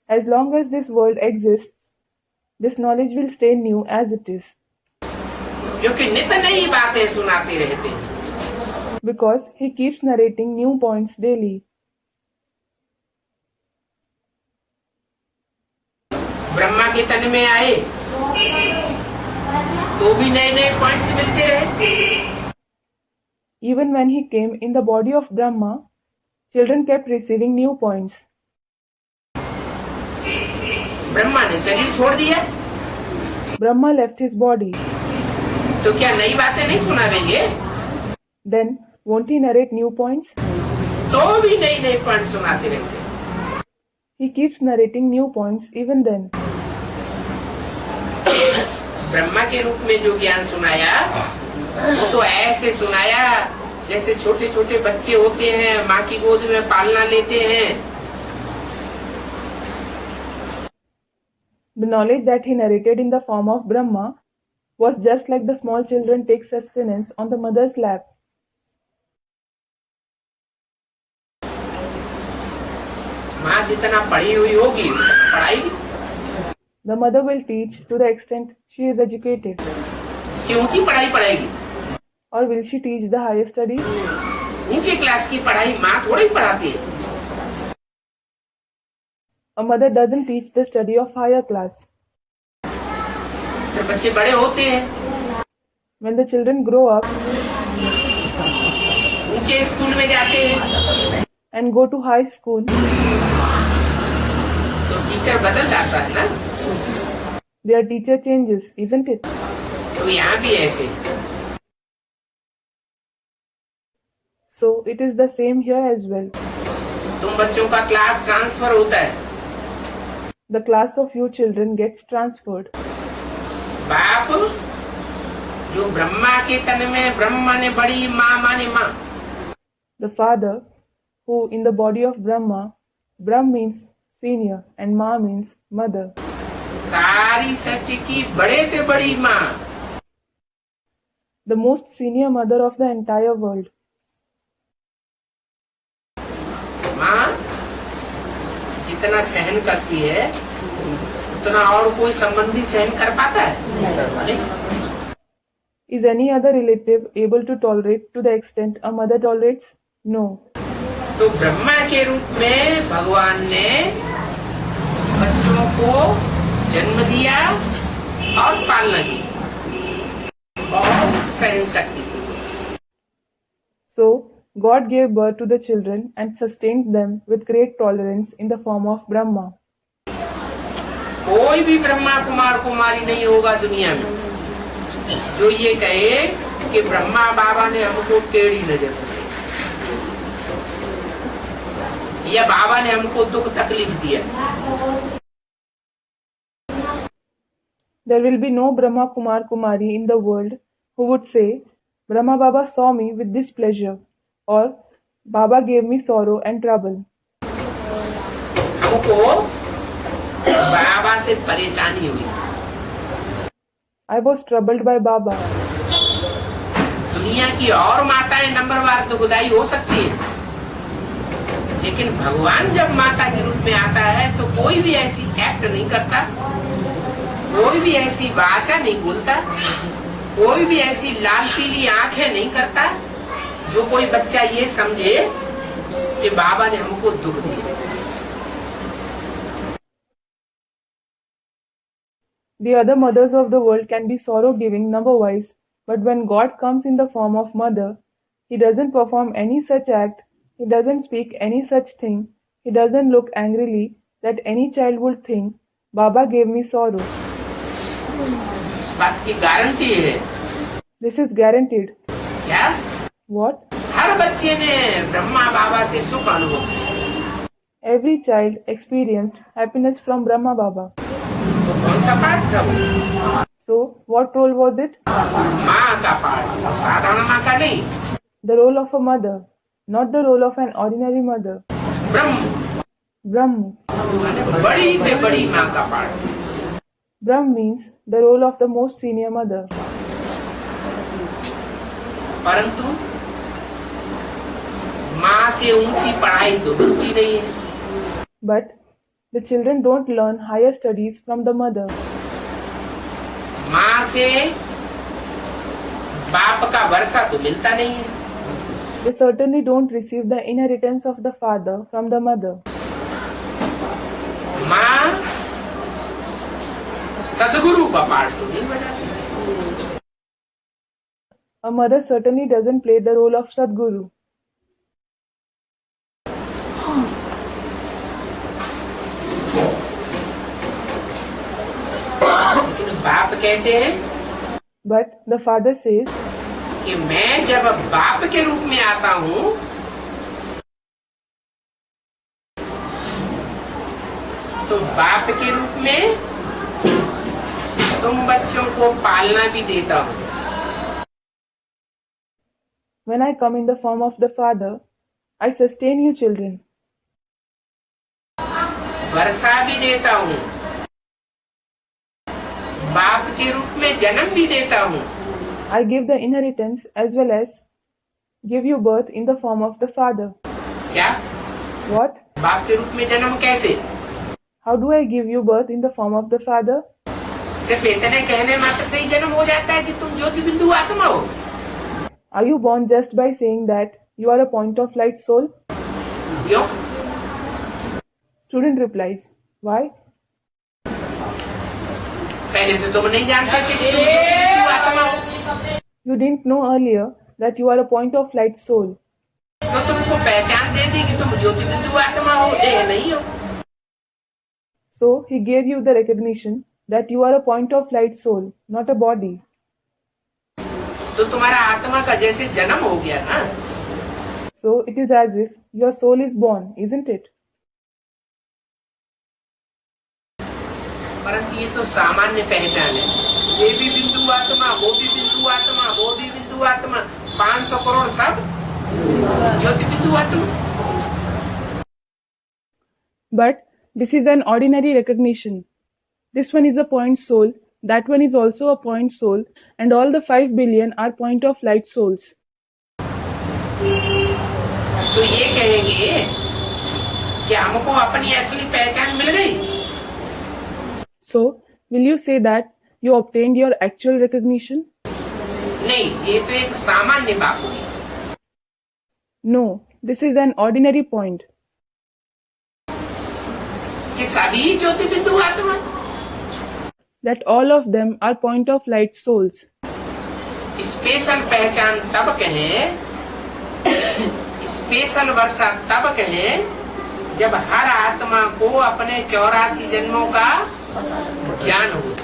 As long as this world exists, this knowledge will stay new as it is. क्योंकि नित नई बातें सुनाते रहते हैं। Because He keeps narrating new points daily. Brahma के तन में आए तो भी नए नए पॉइंट्स मिलते रहे। Even when He came in the body of Brahma, children kept receiving new points. Brahma ने शरीर छोड़ दिया Brahma left his body. तो क्या नई बातें नहीं सुनावेंगे? Then, won't He narrate new points? तो भी नई नई पॉइंट सुनाते रहेंगे। He keeps narrating new points even then. Brahma के रूप में जो ज्ञान सुनाया, वो तो ऐसे सुनाया जैसे छोटे छोटे बच्चे होते हैं, माँ की गोद में पालना लेते हैं। The knowledge that He narrated in the form of Brahma was just like the small children take sustenance on the mother's lap. माँ जितना पढ़ी हुई होगी पढ़ाएगी, The mother will teach to the extent she is educated. कि ऊंची पढ़ाई पढ़ाएगी। Or will she teach the higher studies? नीचे class की पढ़ाई माँ थोड़ी पढ़ाती है। A mother doesn't teach the study of higher class. जब बच्चे बड़े होते हैं, When the children grow up नीचे स्कूल में जाते हैं, and go to high school, तो टीचर बदल जाता है ना। their teacher changes, isn't it? तो यहाँ भी ऐसे। So it is the same here as well. तुम बच्चों का क्लास ट्रांसफर होता है, The class of you children gets transferred. बाप जो ब्रह्मा के तन में ब्रह्म माने बड़ी, माँ माने माँ, The father, who in the body of Brahma, Brahm means senior and Ma means mother. सारी सृष्टि की बड़े से बड़ी माँ, The most senior mother of the entire world. माँ जितना सहन करती है उतना और कोई संबंधी सहन कर पाता है? नहीं। Is any other relative able to tolerate to the extent a mother tolerates? No. तो ब्रह्मा के रूप में भगवान ने बच्चों को जन्म दिया और पालना की, बहुत सहन शक्ति की। So, God gave birth to the children and sustained them with great tolerance in the form of Brahma. कोई भी ब्रह्मा कुमार कुमारी नहीं होगा दुनिया में जो ये कहे कि ब्रह्मा बाबा ने हमको टेढ़ी नजर से देखा या बाबा ने हमको दुख तकलीफ दिया। There will be no Brahma Kumar Kumari in the world who would say, Brahma Baba saw me with displeasure or Baba gave me sorrow and trouble. हमको बाबा से परेशानी हुई, I was troubled by Baba. दुनिया की और माताएं नंबरवार दुखदाई हो सकती है, लेकिन भगवान जब माता के रूप में आता है तो कोई भी ऐसी एक्ट नहीं करता, कोई भी ऐसी वाचा नहीं बोलता कोई भी ऐसी लाल पीली आंखें नहीं करता जो कोई बच्चा ये समझे कि बाबा ने हमको दुख दिया। The other mothers of the world can be sorrow-giving number-wise, but when God comes in the form of mother, He doesn't perform any such act, He doesn't speak any such thing, He doesn't look angrily that any child would think, Baba gave me sorrow. इस बात की guarantee है। This is guaranteed. क्या? What? हर बच्चे ने ब्रह्मा बाबा से सुख अनुभव किया। Every child experienced happiness from Brahma Baba. तो कौन सा पाठ था वो? So, what role was it? माँ का पाठ, साधारण माँ का नहीं। The role of a mother, not the role of an ordinary mother. Brahma, Brahm. माने बड़ी से बड़ी माँ का पाठ। Brahm means the role of the most senior mother. परंतु माँ से ऊंची पढ़ाई तो मिलती नहीं है। But the children don't learn higher studies from the mother. माँ से बाप का वर्षा तो मिलता नहीं है। They certainly don't receive the inheritance of the father from the mother. माँ सदगुरु का पाठ तो नहीं बजाती। A mother certainly doesn't play the role of Sadguru. लेकिन बाप कहते हैं But the father says, कि मैं जब बाप के रूप में आता हूँ तो बाप के रूप में तुम बच्चों को पालना भी देता हूँ। when I come in the form of the father, I sustain you children. वर्षा भी देता हूँ, बाप के रूप में जन्म भी देता हूँ। I give the inheritance as well as give you birth in the form of the father. क्या? What? बाप के रूप में जन्म कैसे? How do I give you birth in the form of the father? सिर्फ इतने कहने मात्र से ही जन्म हो जाता है कि तुम ज्योति बिंदु आत्मा हो? Are you born just by saying that you are a point of light soul? क्यों? Student replies, why? पहले तो तुम नहीं जानते थे कि तुम ज्योति बिंदु आत्मा हो। You didn't know earlier that you are a point of light soul. तो तुमको पहचान दे दी कि तुम ज्योति बिंदु आत्मा हो, देह नहीं हो। So he gave you the recognition that you are a point of light soul, not a body. तो तुम्हारा आत्मा का जैसे जन्म हो गया ना, So it is as if your soul is born, isn't it? परंतु ये तो सामान्य पहचान है। ये भी बिंदु आत्मा, वो भी बिंदु आत्मा, वो भी बिंदु आत्मा, 500 करोड़ सब ज्योति बिंदु आत्मा। But this is an ordinary recognition. This one is a point soul, that one is also a point soul, and all the 5 billion are point of light souls. तो ये कहेंगे कि हमको अपनी असली पहचान मिल गई। So, will you say that you obtained your actual recognition? नहीं, ये तो एक सामान्य बात हुई। No, this is an ordinary point. कि सभी ज्योति बिंदु आत्मा, That all of them are point of light souls. Special पहचान तब कहें, स्पेशल वर्षा तब कहें जब हर आत्मा को अपने 84 जन्मों का ज्ञान हो।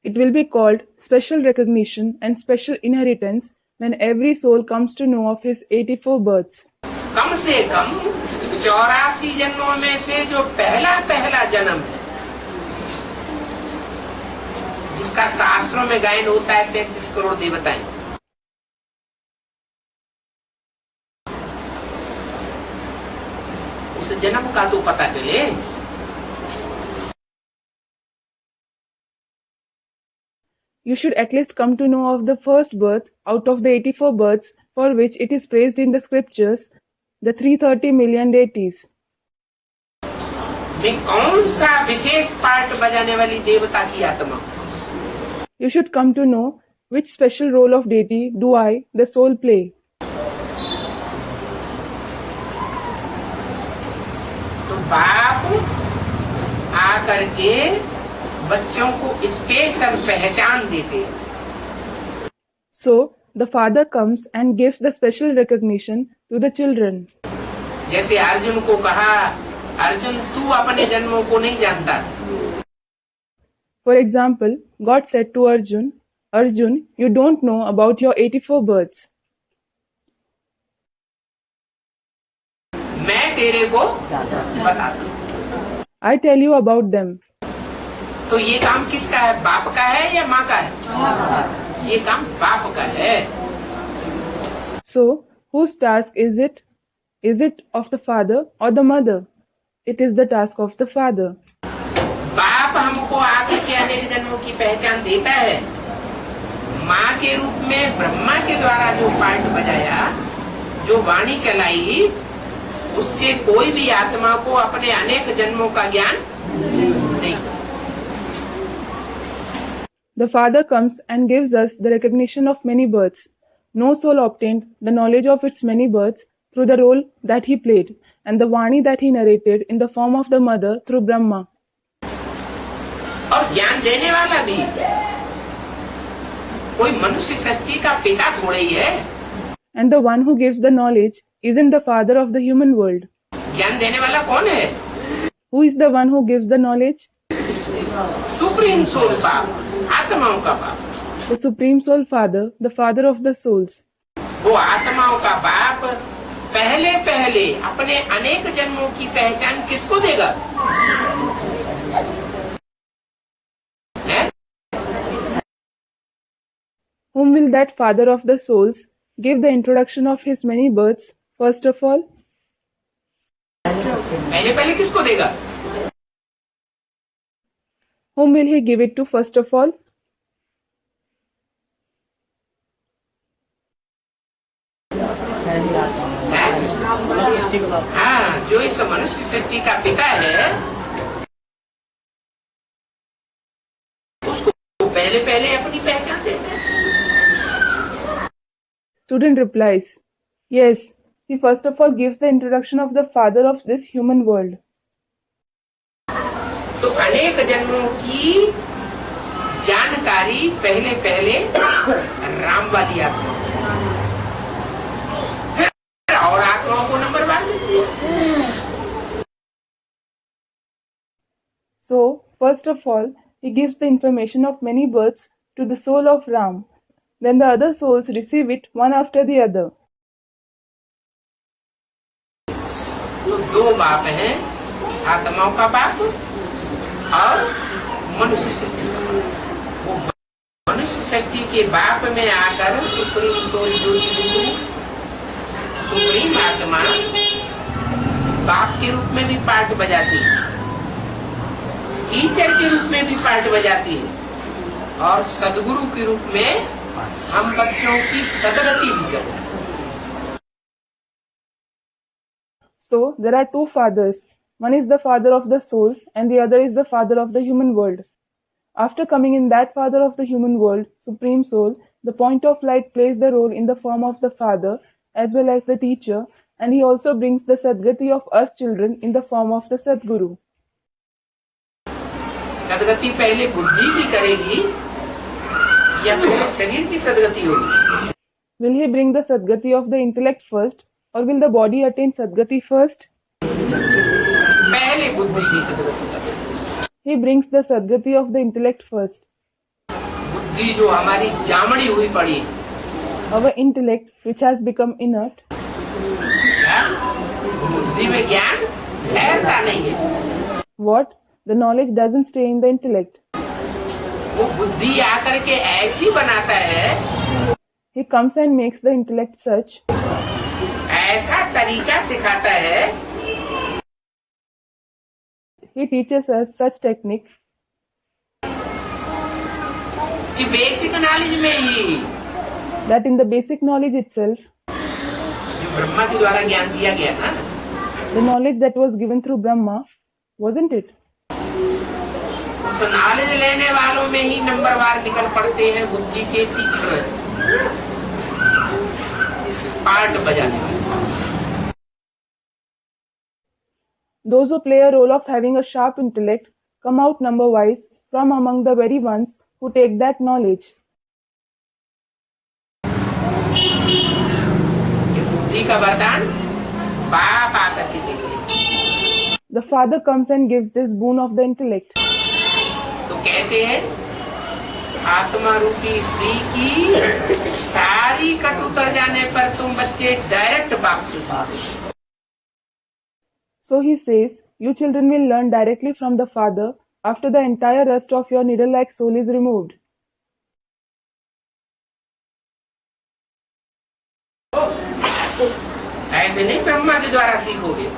It will be called special recognition and special inheritance when every soul comes to know of his 84 births. कम से कम 84 जन्मों में से जो पहला जन्म है, जिसका शास्त्रों में गायन होता है 33 करोड़ देवताएं, उस जन्म का तो पता चले। You should at least come to know of the first birth out of the 84 births for which it is praised in the scriptures, the 330 million deities. मैं कौन सा विशेष पार्ट बजाने वाली देवता की आत्मा? You should come to know which special role of deity do I, the soul, play. तो बाप आकर के बच्चों को स्पेशल पहचान देते। So the father comes and gives the special recognition to the children. जैसे अर्जुन को कहा, अर्जुन तू अपने जन्मों को नहीं जानता। For example, God said to Arjun, Arjun, you don't know about your 84 births. मैं तेरे को बताता हूँ। I tell you about them. तो ये काम किसका है, बाप का है या माँ का है? ये काम बाप का है। So, whose task is it? Is it of the father or the mother? It is the task of the father. बाप हमको आकर के अनेक जन्मों की पहचान देता है। माँ के रूप में ब्रह्मा के द्वारा जो पार्ट बजाया, जो वाणी चलाई, उससे कोई भी आत्मा को अपने अनेक जन्मों का ज्ञान नहीं। The father comes and gives us the recognition of many births. No soul obtained the knowledge of its many births through the role that he played and the Vani that he narrated in the form of the mother through Brahma. और ज्ञान देने वाला भी कोई मनुष्य सृष्टि का पिता थोड़ा ही है। And the one who gives the knowledge isn't the father of the human world. ज्ञान देने वाला कौन है? Who is the one who gives the knowledge? Supreme soul बाप, आत्माओं का बाप। The Supreme Soul Father, the father of the souls. वो आत्माओं का बाप पहले पहले अपने अनेक जन्मों की पहचान किसको देगा? Whom will that father of the souls give the introduction of his many births first of all? पहले पहले किसको देगा? Whom will he give it to first of all? हाँ, जो इस मनुष्य सृष्टि का पिता है, उसको पहले पहले अपनी पहचान देता है। Student replies, yes, he first of all gives the introduction of the father of this human world. तो अनेक जन्मों की जानकारी पहले पहले राम वाली आत्मा और आत्माओं को नंबर बांध देती है। So, first of all, he gives the information of many births to the soul of Ram. Then the other souls receive it one after the other. तो दो बाप हैं, आत्माओं का बाप और मनुष्य शक्ति का बाप। वो मनुष्य शक्ति के बाप में आकर सुप्रीम सोल जो सुप्रीम आत्मा बाप के रूप में भी पार्ट बजाती है, टीचर के रूप में भी पार्ट बजाती है और सदगुरु के रूप में हम बच्चों की सदगति भी करते हैं। So, there are two fathers. One is the father of the souls and the other is the father of the human world. After coming in that father of the human world, Supreme Soul, the point of light plays the role in the form of the father as well as the teacher, and he also brings the Sadgati of us children in the form of the Sadguru. सदगति पहले बुद्धि की करेगी या पहले शरीर की सदगति होगी? Will he bring the Sadgati of the intellect first or will the body attain Sadgati first? पहले बुद्धि की सदगति करेगी। He brings the Sadgati of the intellect first. बुद्धि जो हमारी जामड़ी हुई पड़ी, Our intellect, which has become inert, बुद्धि में ज्ञान ठहरता नहीं है। what? The knowledge doesn't stay in the intellect. वो बुद्धि आकर के ऐसी बनाता है, He comes and makes the intellect such, ऐसा तरीका सिखाता है he teaches us such technique कि बेसिक नॉलेज में ही that in the basic knowledge itself, जो ब्रह्मा के द्वारा ज्ञान दिया गया ना, the knowledge that was given through Brahma, wasn't it? उस नॉलेज लेने वालों में ही नंबरवार निकल पड़ते हैं बुद्धि के तीक्ष्ण पार्ट बजाने वाले। Those who play a role of having a sharp intellect come out number-wise from among the very ones who take that knowledge. ये बुद्धि का वरदान बाप आकर के देते हैं। The Father comes and gives this boon of the intellect. तो कहते हैं आत्मा रूपी स्त्री की सारी कट उतर जाने पर तुम बच्चे डायरेक्ट बाप से सीखो। So he says, you children will learn directly from the Father after the entire rust of your needle-like soul is removed. ऐसे नहीं ब्रह्मा के द्वारा सीखोगे।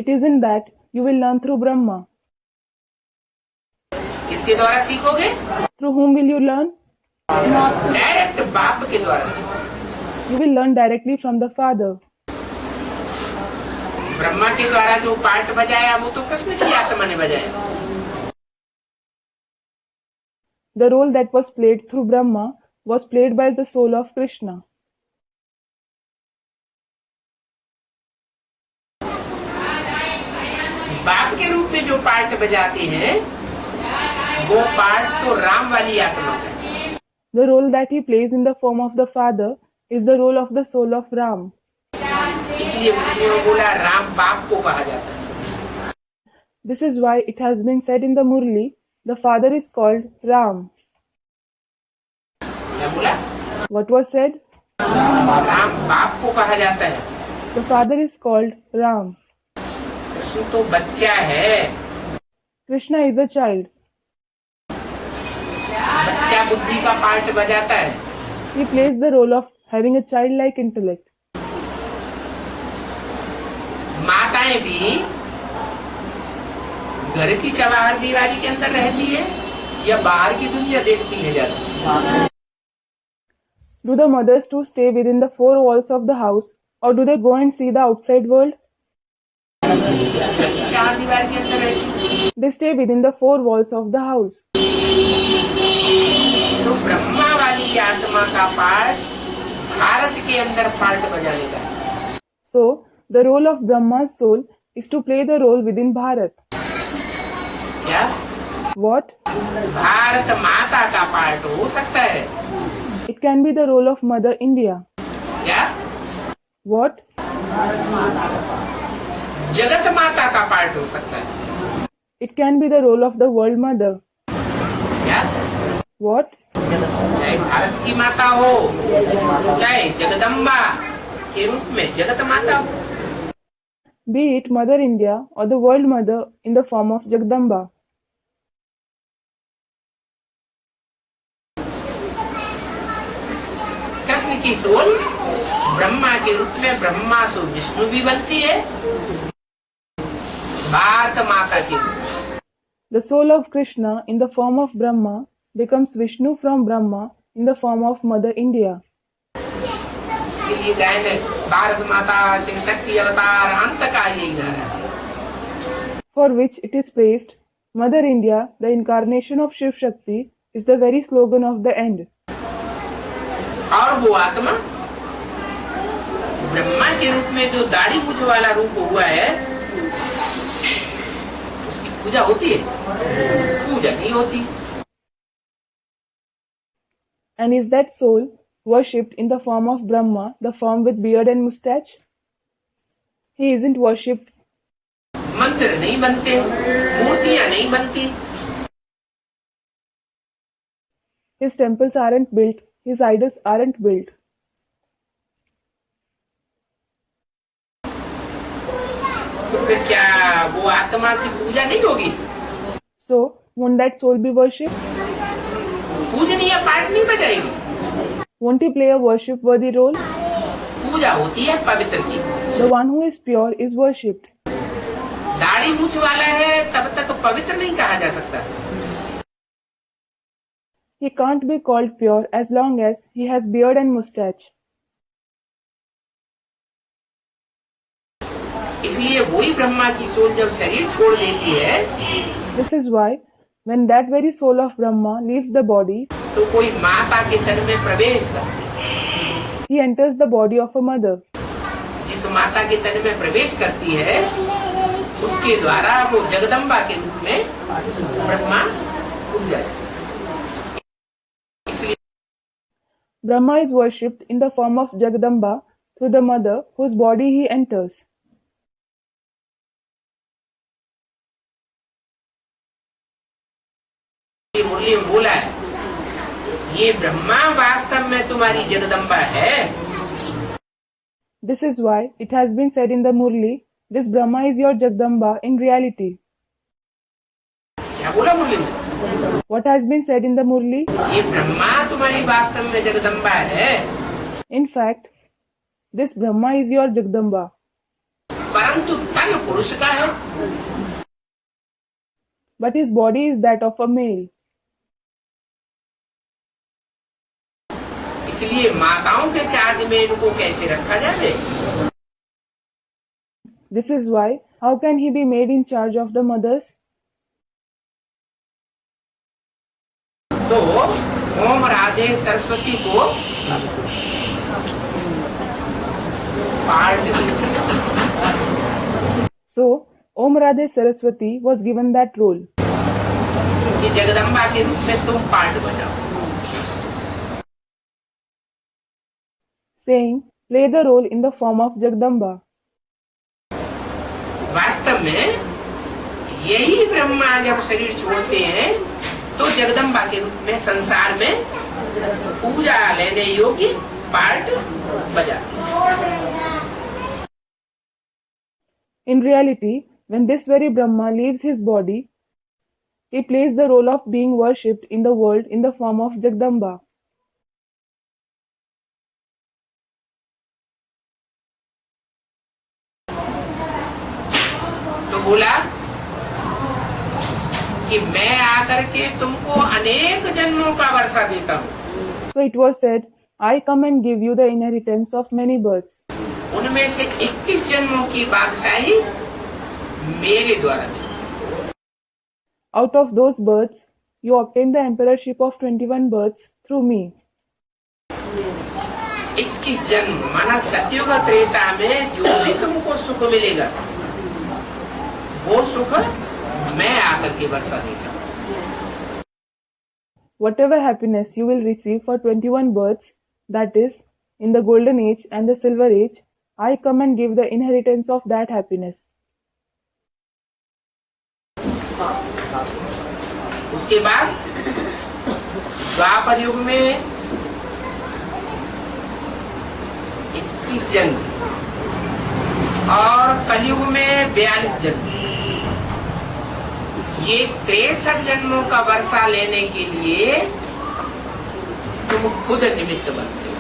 It isn't that you will learn through Brahma. किसके द्वारा सीखोगे? Through whom will you learn? Direct बाप के द्वारा सीखोगे। You will learn directly from the Father. Brahma के द्वारा जो पार्ट बजाया वो तो कृष्ण की आत्मा ने बजाया। The role that was played through Brahma was played by the soul of Krishna. बाप के रूप में जो पार्ट बजाते हैं वो पार्ट तो राम वाली आत्मा का है। The role that he plays in the form of the Father is the role of the soul of Ram. इसलिए उन्होंने बोला राम बाप को कहा जाता है। This is why it has been said in the Murli, the Father is called Ram. क्या बोला? What was said? राम बाप को कहा जाता है। The Father is called Ram. Krishna तो बच्चा है। Krishna is a child. बच्चा बुद्धि का पार्ट बजाता है। He plays the role of having a childlike intellect. माताएं भी घर की चबाहर दीवारी के अंदर रहती है या बाहर की दुनिया देखती है ज्यादा? Do the mothers too stay within the four walls of the house, or do they go and see the outside world? चार दीवार के अंदर रहती है। They stay within the four walls of the house. तो ब्रह्मा वाली आत्मा का पार्ट भारत के अंदर पार्ट बजाने का है। So, the role of Brahma's soul is to play the role within Bharat. क्या? What? भारत माता का पार्ट हो सकता है। It can be the role of Mother India. क्या? What? जगत माता का पार्ट हो सकता है। It can be the role of the world mother. क्या? What? चाहे भारत की माता हो चाहे जगदम्बा के रूप में जगत माता हो। Be it Mother India or the world mother in the form of Jagdamba. Krishna की सोल ब्रह्मा के रूप में ब्रह्मा सो विष्णु भी बनती है भारत माता के रूप में। The soul of Krishna in the form of Brahma becomes Vishnu from Brahma in the form of Mother India. इसके लिए गायन है भारत माता शिव शक्ति अवतार अंत का यही नारा है। For which it is praised, Mother India, the incarnation of Shiv Shakti, is the very slogan of the end. और वो आत्मा ब्रह्मा के रूप में जो दाढ़ी मूछ वाला रूप हुआ है उसकी पूजा होती है? पूजा नहीं होती। And is that soul worshipped in the form of Brahma, the form with beard and moustache? He isn't worshipped. मंदिर नहीं बनते, मूर्तियां नहीं बनती। His temples aren't built, his idols aren't built. तो फिर क्या वो आत्मा की पूजा नहीं होगी? So, won't that soul be worshipped? पूजनीय पाठ नहीं बजाएगी। Won't he play a worship-worthy role? पूजा होती है पवित्र की। The one who is pure is worshipped. दाढ़ी मूछ वाला है तब तक पवित्र नहीं कहा जा सकता। He can't be called pure as long as he has beard and moustache. इसलिए वही ब्रह्मा की सोल जब शरीर छोड़ देती है, This is why, when that very soul of Brahma leaves the body, तो कोई माता के तन में प्रवेश करती है। he enters the body of a mother. जिस माता के तन में प्रवेश करती है, उसके द्वारा वो जगदम्बा के रूप में ब्रह्मा उठ जाए। इसलिए Brahma is worshipped in the form of Jagadamba through the mother whose body he enters. मुरली में बोला है, ये ब्रह्मा वास्तव में तुम्हारी जगदम्बा है। This is why it has been said in the Murli, this Brahma is your Jagdamba in reality. क्या बोला मुरली में? What has been said in the Murli? ये ब्रह्मा तुम्हारी वास्तव में जगदम्बा है। In fact, this Brahma is your Jagdamba. परंतु तन पुरुष का है। But his body is that of a male. इसलिए माताओं के चार्ज में इनको कैसे रखा जाए? This is why, how can he be made in charge of the mothers? तो ओम राधे सरस्वती को part So, Om Radhe Saraswati was given that role. कि जगदम्बा के रूप में तुम पार्ट बजाओ। Saying, play the role in the form of Jagdamba. वास्तव में यही ब्रह्मा जब शरीर छोड़ते हैं तो जगदम्बा के रूप में संसार में पूजा लेने योग्य पार्ट बजा। In reality, when this very Brahma leaves his body, he plays the role of being worshipped in the world in the form of Jagdamba. तो बोला कि मैं आकर के तुमको अनेक जन्मों का वर्षा देता हूँ। So it was said, I come and give you the inheritance of many births. उनमें से 21 जन्मों की बादशाही मेरे द्वारा दी। Out of those births, you obtain the emperorship of 21 births through me. 21 जन्म माना सतयुग त्रेता में जो भी तुमको सुख मिलेगा वो सुख मैं आकर के वर्षा देता हूँ। Whatever happiness you will receive for 21 births, that is, in the golden age and the silver age, I come and give the inheritance of that happiness. उसके बाद द्वापर युग में 21 जन्म और कलयुग में 42 जन्म, ये 63 जन्मों का वर्षा लेने के लिए तुम खुद निमित्त बनते हो।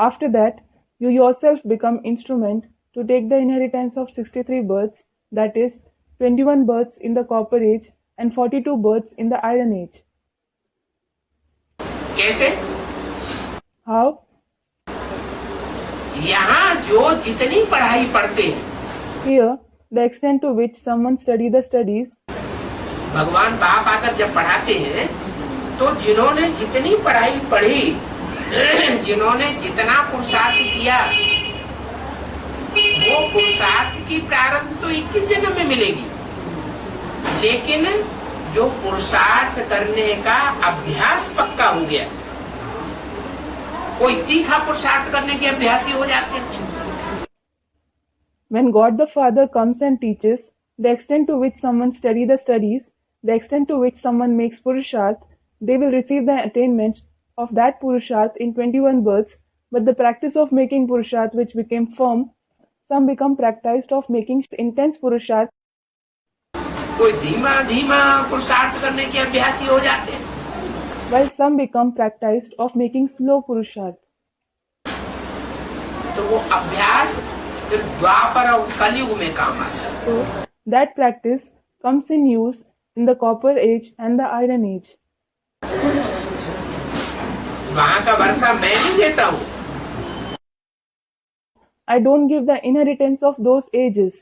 After that, you yourself become instrument to take the inheritance of 63 births, that is, 21 births in the copper age and 42 births in the iron age. कैसे? How? यहाँ जो जितनी पढ़ाई पढ़ते हैं, Here, the extent to which someone study the studies, भगवान बाप आकर जब पढ़ाते हैं तो जिन्होंने जितनी पढ़ाई पढ़ी, जिन्होंने जितना पुरुषार्थ किया, वो पुरुषार्थ की प्रारंभ तो 21 जन्म में मिलेगी, लेकिन जो पुरुषार्थ करने का अभ्यास पक्का हो गया, कोई तीखा पुरुषार्थ करने के अभ्यासी हो जाते हैं। when God the Father comes and teaches, the extent to which someone study the studies, the extent to which someone makes Purusharth, they will receive the attainments of that Purusharth in 21 births, but the practice of making Purusharth which became firm, some become practiced of making intense Purusharth, कोई धीमा धीमा पुरुषार्थ करने के अभ्यासी हो जाते हैं, while some become practiced of making slow Purusharth. तो वो अभ्यास फिर द्वापर और कलयुग में काम आता है। So, that practice comes in use in the copper age and the iron age. वहाँ का वर्षा मैं नहीं देता हूँ, I don't give the inheritance of those ages.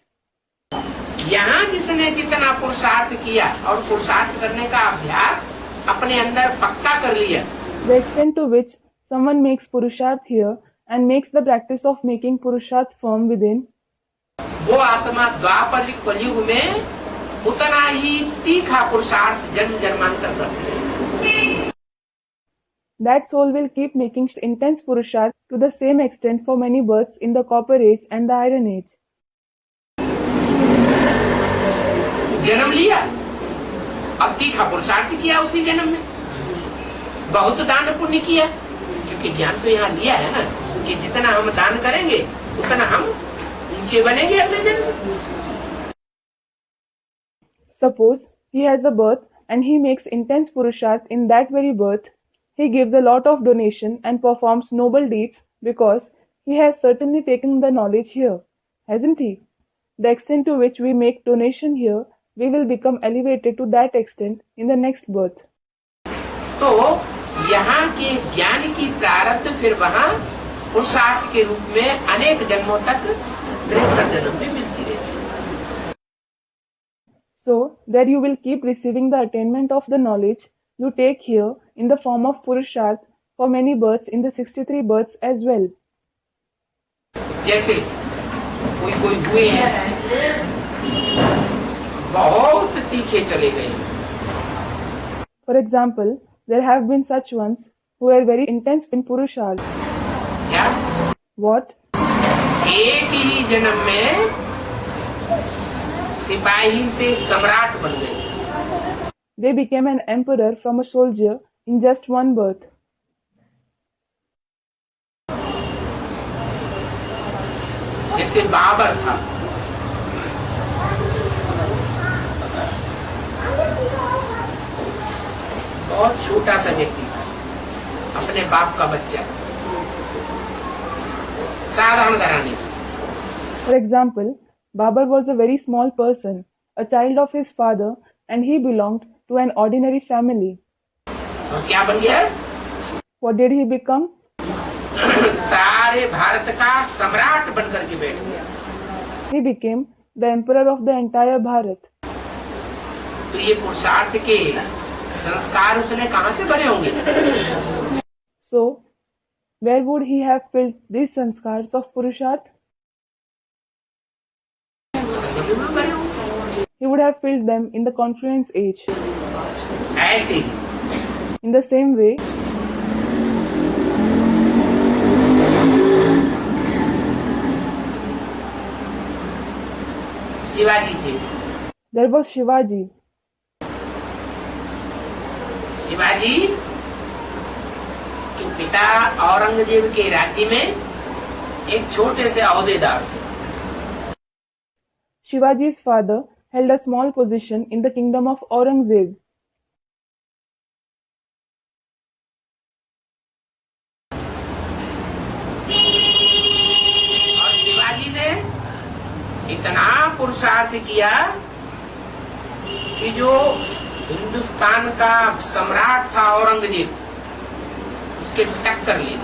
यहाँ जिसने जितना पुरुषार्थ किया और पुरुषार्थ करने का अभ्यास अपने अंदर पक्का कर लिया, The extent to which someone makes Purusharth here and makes the practice of making Purusharth firm within, वो आत्मा द्वापर कलयुग में उतना ही तीखा पुरुषार्थ जन्म जन्मांतर करते हैं। that soul will keep making intense Purusharth to the same extent for many births in the Copper Age and the Iron Age. जन्म लिया और तीखा पुरुषार्थ किया उसी जन्म में, बहुत दान पुण्य किया, क्योंकि ज्ञान तो यहाँ लिया है ना कि जितना हम दान करेंगे उतना हम ऊंचे बनेंगे अगले जन्म में। Suppose he has a birth and he makes intense Purusharth in that very birth, he gives a lot of donation and performs noble deeds because he has certainly taken the knowledge here, hasn't he? The extent to which we make donation here, we will become elevated to that extent in the next birth. तो यहाँ के ज्ञान की प्रारब्ध फिर वहाँ पुरुषार्थ के रूप में अनेक जन्मों तक जन्म में मिलती रहती है। So, there you will keep receiving the attainment of the knowledge you take here in the form of Purusharth for many births in the 63 births as well. जैसे कोई हुए हैं बहुत तीखे चले गए। For example, there have been such ones who are very intense in Purusharth. क्या? What? एक ही जन्म में सिपाही से सम्राट बन गए। They became an emperor from a soldier in just one birth. जैसे बाबर था, बहुत छोटा सा व्यक्ति था, अपने बाप का बच्चा, साधारण घराने। For example, Babur was a very small person, a child of his father, and he belonged to an ordinary family. और क्या बन गया? What did he become? सारे भारत का सम्राट बनकर के बैठ गया। He became the emperor of the entire Bharat. तो ये पुरुषार्थ के संस्कार उसने कहाँ से भरे होंगे? So, where would he have filled these sanskars of Purusharth? संगम में भरे होंगे। He would have filled them in the confluence age. ऐसे ही In the same way, Shivaji थे। there was Shivaji. शिवाजी के पिता औरंगजेब के राज्य में एक छोटे से अहदेदार थे। Shivaji's father held a small position in the kingdom of Aurangzeb. और शिवाजी ने इतना पुरुषार्थ किया कि जो हिंदुस्तान का सम्राट था औरंगजेब, उसके टक्कर लिए,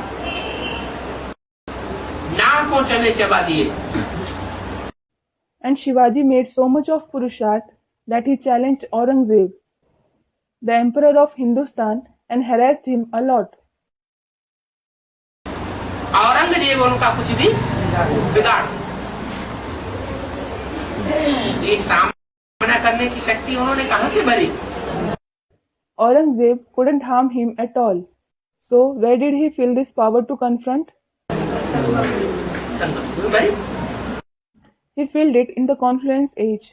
नाकों चने चबा दिए। And Shivaji made so much of Purusharth that he challenged Aurangzeb, the emperor of Hindustan, and harassed him a lot. Aurangzeb उनका कुछ भी बिगाड़ नहीं सकता। ये सामना करने की शक्ति उन्होंने कहां से भरी? Aurangzeb couldn't harm him at all. So, where did he feel this power to confront? संगम में भरी। He filled it in the confluence age.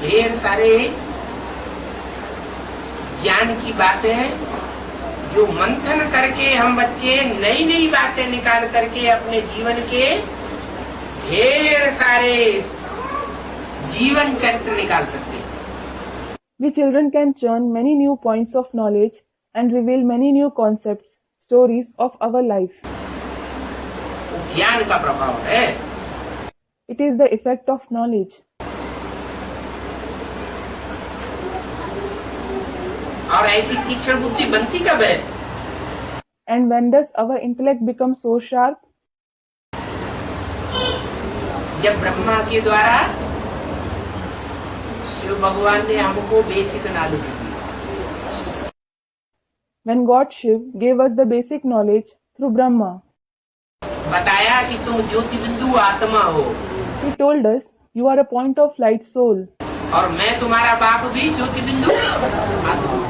ढेर सारे ज्ञान की बातें हैं जो मंथन करके हम बच्चे नई नई बातें निकाल करके अपने जीवन के ढेर सारे जीवन चरित्र निकाल सकते हैं। We children can churn many new points of knowledge and reveal many new concepts, stories of our life. ज्ञान का प्रभाव है। It is the effect of knowledge. और ऐसी तीक्ष्ण बुद्धि बनती कब है? And when does our intellect become so sharp? जब ब्रह्मा के द्वारा शिव भगवान ने हमको basic knowledge the. When God Shiv gave us the basic knowledge through Brahma. बताया कि तुम ज्योति बिंदु आत्मा हो। He told us, you are a point of light soul. और मैं तुम्हारा बाप भी ज्योति बिंदु आत्मा।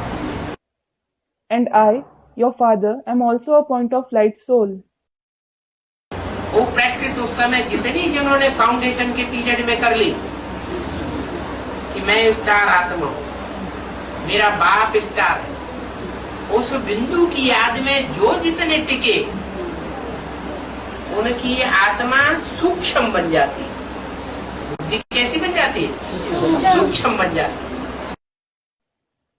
And I, your father, am also a point of light soul. वो प्रैक्टिस उस समय जितनी जिन्होंने फाउंडेशन के पीरियड में कर ली कि मैं स्टार आत्मा हूं, मेरा बाप स्टार है, उस बिंदु की याद में जो जितने टिके उनकी आत्मा सूक्ष्म बन जाती है। बुद्धि कैसी बन जाती है? सूक्ष्म बन जाती है।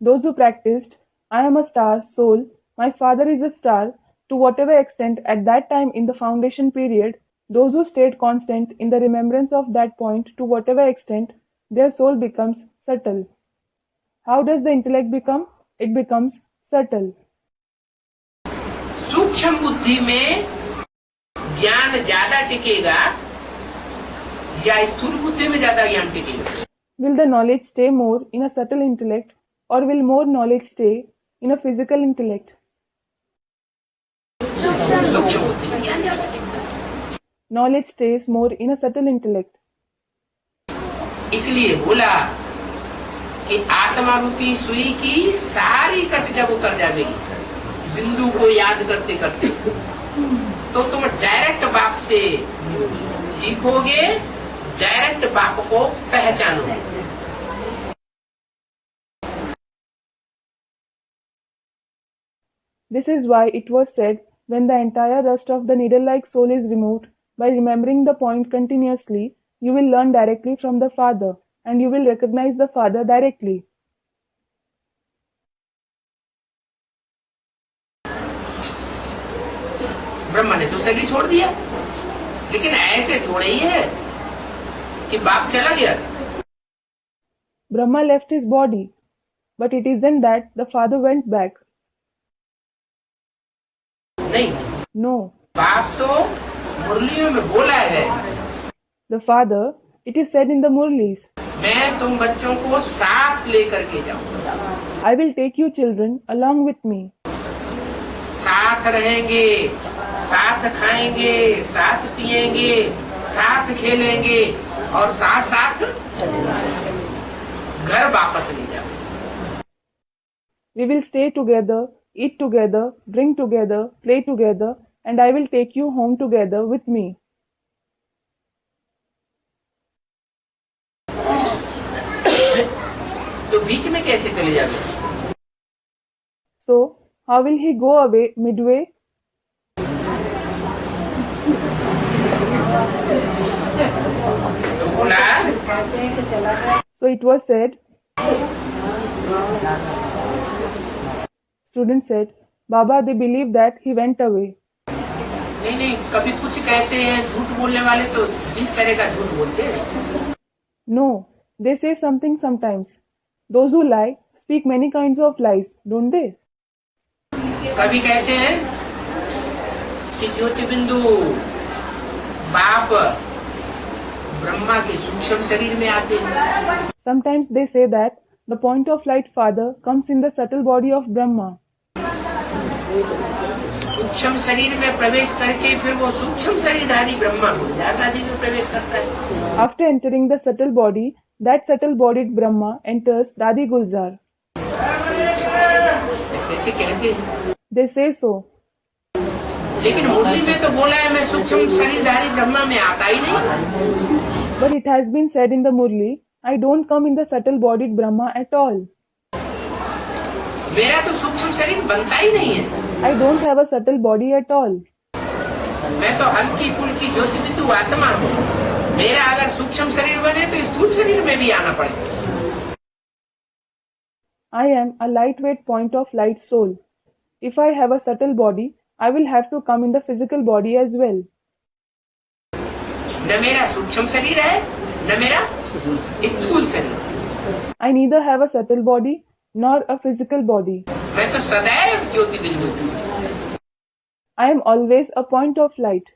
Those who practiced, I am a star soul, my father is a star, to whatever extent at that time in the foundation period, those who stayed constant in the remembrance of that point to whatever extent, their soul becomes subtle. How does the intellect become? It becomes subtle. सूक्ष्म बुद्धि में ज्ञान ज्यादा टिकेगा या स्थूल बुद्धि में ज्यादा ज्ञान टिकेगा? Will the knowledge stay more in a subtle intellect, or will more knowledge stay in a physical intellect? सूक्ष्म बुद्धि में ज्ञान ज्यादा टिकेगा। Knowledge stays more in a subtle intellect. इसलिए बोला कि आत्मा रूपी सुई की सारी कट जब उतर जाएगी बिंदु को याद करते करते, तो तुम डायरेक्ट बाप से सीखोगे, डायरेक्ट बाप को पहचानोगे। This is why it was said, when the entire rust of the needle-like soul is removed, by remembering the point continuously, you will learn directly from the Father, and you will recognize the Father directly. Brahma ने तो शरीर छोड़ दिया, लेकिन ऐसे थोड़े ही है कि बाप चला गया। Brahma left his body, but it isn't that the Father went back. नहीं, No. बाप तो मुरलियों में बोला है, The Father, it is said in the Murlis, मैं तुम बच्चों को साथ लेकर के जाऊंगा, I will take you children along with me. साथ रहेंगे, साथ खाएंगे, साथ पिएंगे, साथ खेलेंगे और साथ साथ घर वापस ले जाओ। We will stay together, eat together, drink together, play together, and I will take you home together with me. तो बीच में कैसे चले जाते? So, how will he go away midway? तो बोला, So it was said, student said, Baba, they believe that he went away. नहीं नहीं, कभी कुछ कहते हैं, झूठ बोलने वाले तो इस तरह का झूठ बोलते हैं। No, they say something sometimes. Those who lie speak many kinds of lies, don't they? कभी कहते हैं कि ज्योति बिंदु बाप ब्रह्मा के सूक्ष्म शरीर में आते हैं। Sometimes they say that the point of light Father comes in the subtle body of Brahma. सूक्ष्म शरीर में प्रवेश करके फिर वो सूक्ष्म शरीरधारी ब्रह्मा गुलजारदादी में प्रवेश करता है। After entering the subtle body, that subtle-bodied Brahma enters Dadi Gulzar. ऐसे कहते हैं, They say so. लेकिन मुरली में तो बोला है मैं सूक्ष्म शरीरधारी ब्रह्मा में आता ही नहीं। But it has been said in the Murli, I don't come in the subtle-bodied Brahma at all. मेरा तो सूक्ष्म शरीर बनता ही नहीं है। I don't have a subtle body at all. मैं तो हल्की फुल्की ज्योति बिंदु आत्मा हूँ। मेरा अगर सूक्ष्म शरीर बने तो स्थूल शरीर में भी आना पड़ेगा। I am a lightweight point of light soul. If I have a subtle body, I will have to come in the physical body as well. न मेरा सूक्ष्म शरीर है, न मेरा स्थूल शरीर। I neither have a subtle body nor a physical body. मैं तो सदैव ज्योति बिंदु हूँ। I am always a point of light.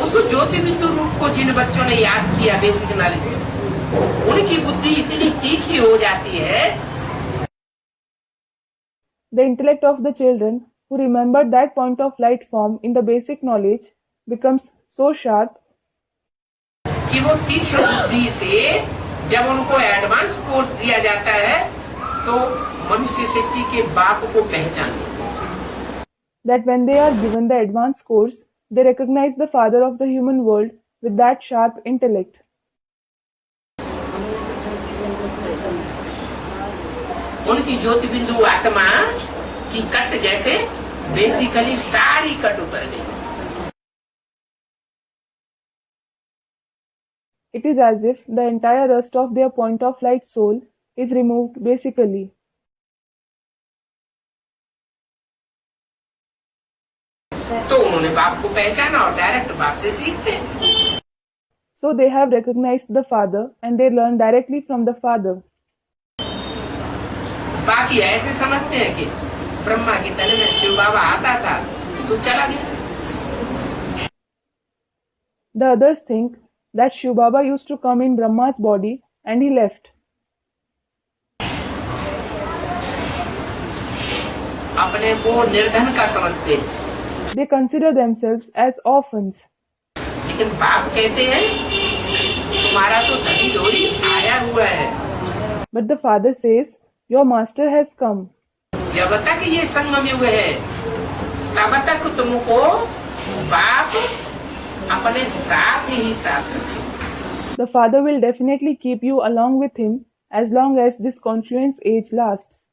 उस ज्योति बिंदु रूप को जिन बच्चों ने याद किया बेसिक नॉलेज में, उनकी बुद्धि इतनी तीखी हो जाती है, The intellect of the children who remembered that point of light form in the basic knowledge becomes so sharp कि वो तीक्ष्ण बुद्धि से जब उनको एडवांस कोर्स दिया जाता है तो मनुष्य शक्ति के बाप को पहचान लेते हैं। that when they are given the advanced course, they recognize the father of the human world with that sharp intellect. उनकी ज्योति बिंदु आत्मा की कट जैसे बेसिकली सारी कट उतर गई। It is as if the entire rust of their point of light soul is removed basically. तो उन्होंने बाप को पहचाना और डायरेक्ट बाप से सीखते हैं। So they have recognized the father and they learn directly from the father. बाकी ऐसे समझते हैं कि ब्रह्मा के तन में शिव बाबा आता था तो चला गया। The others think that Shiv Baba used to come in Brahma's body and he left. अपने को निर्धन का समझते हैं, They consider themselves as orphans. लेकिन बाप कहते हैं तुम्हारा तो धनी धोरी आया हुआ है। But the father says, your master has come. जब तक ये संगम युग है तब तक तुमको बाप अपने साथ ही साथ रखे। The father will definitely keep you along with him as long as this confluence age lasts.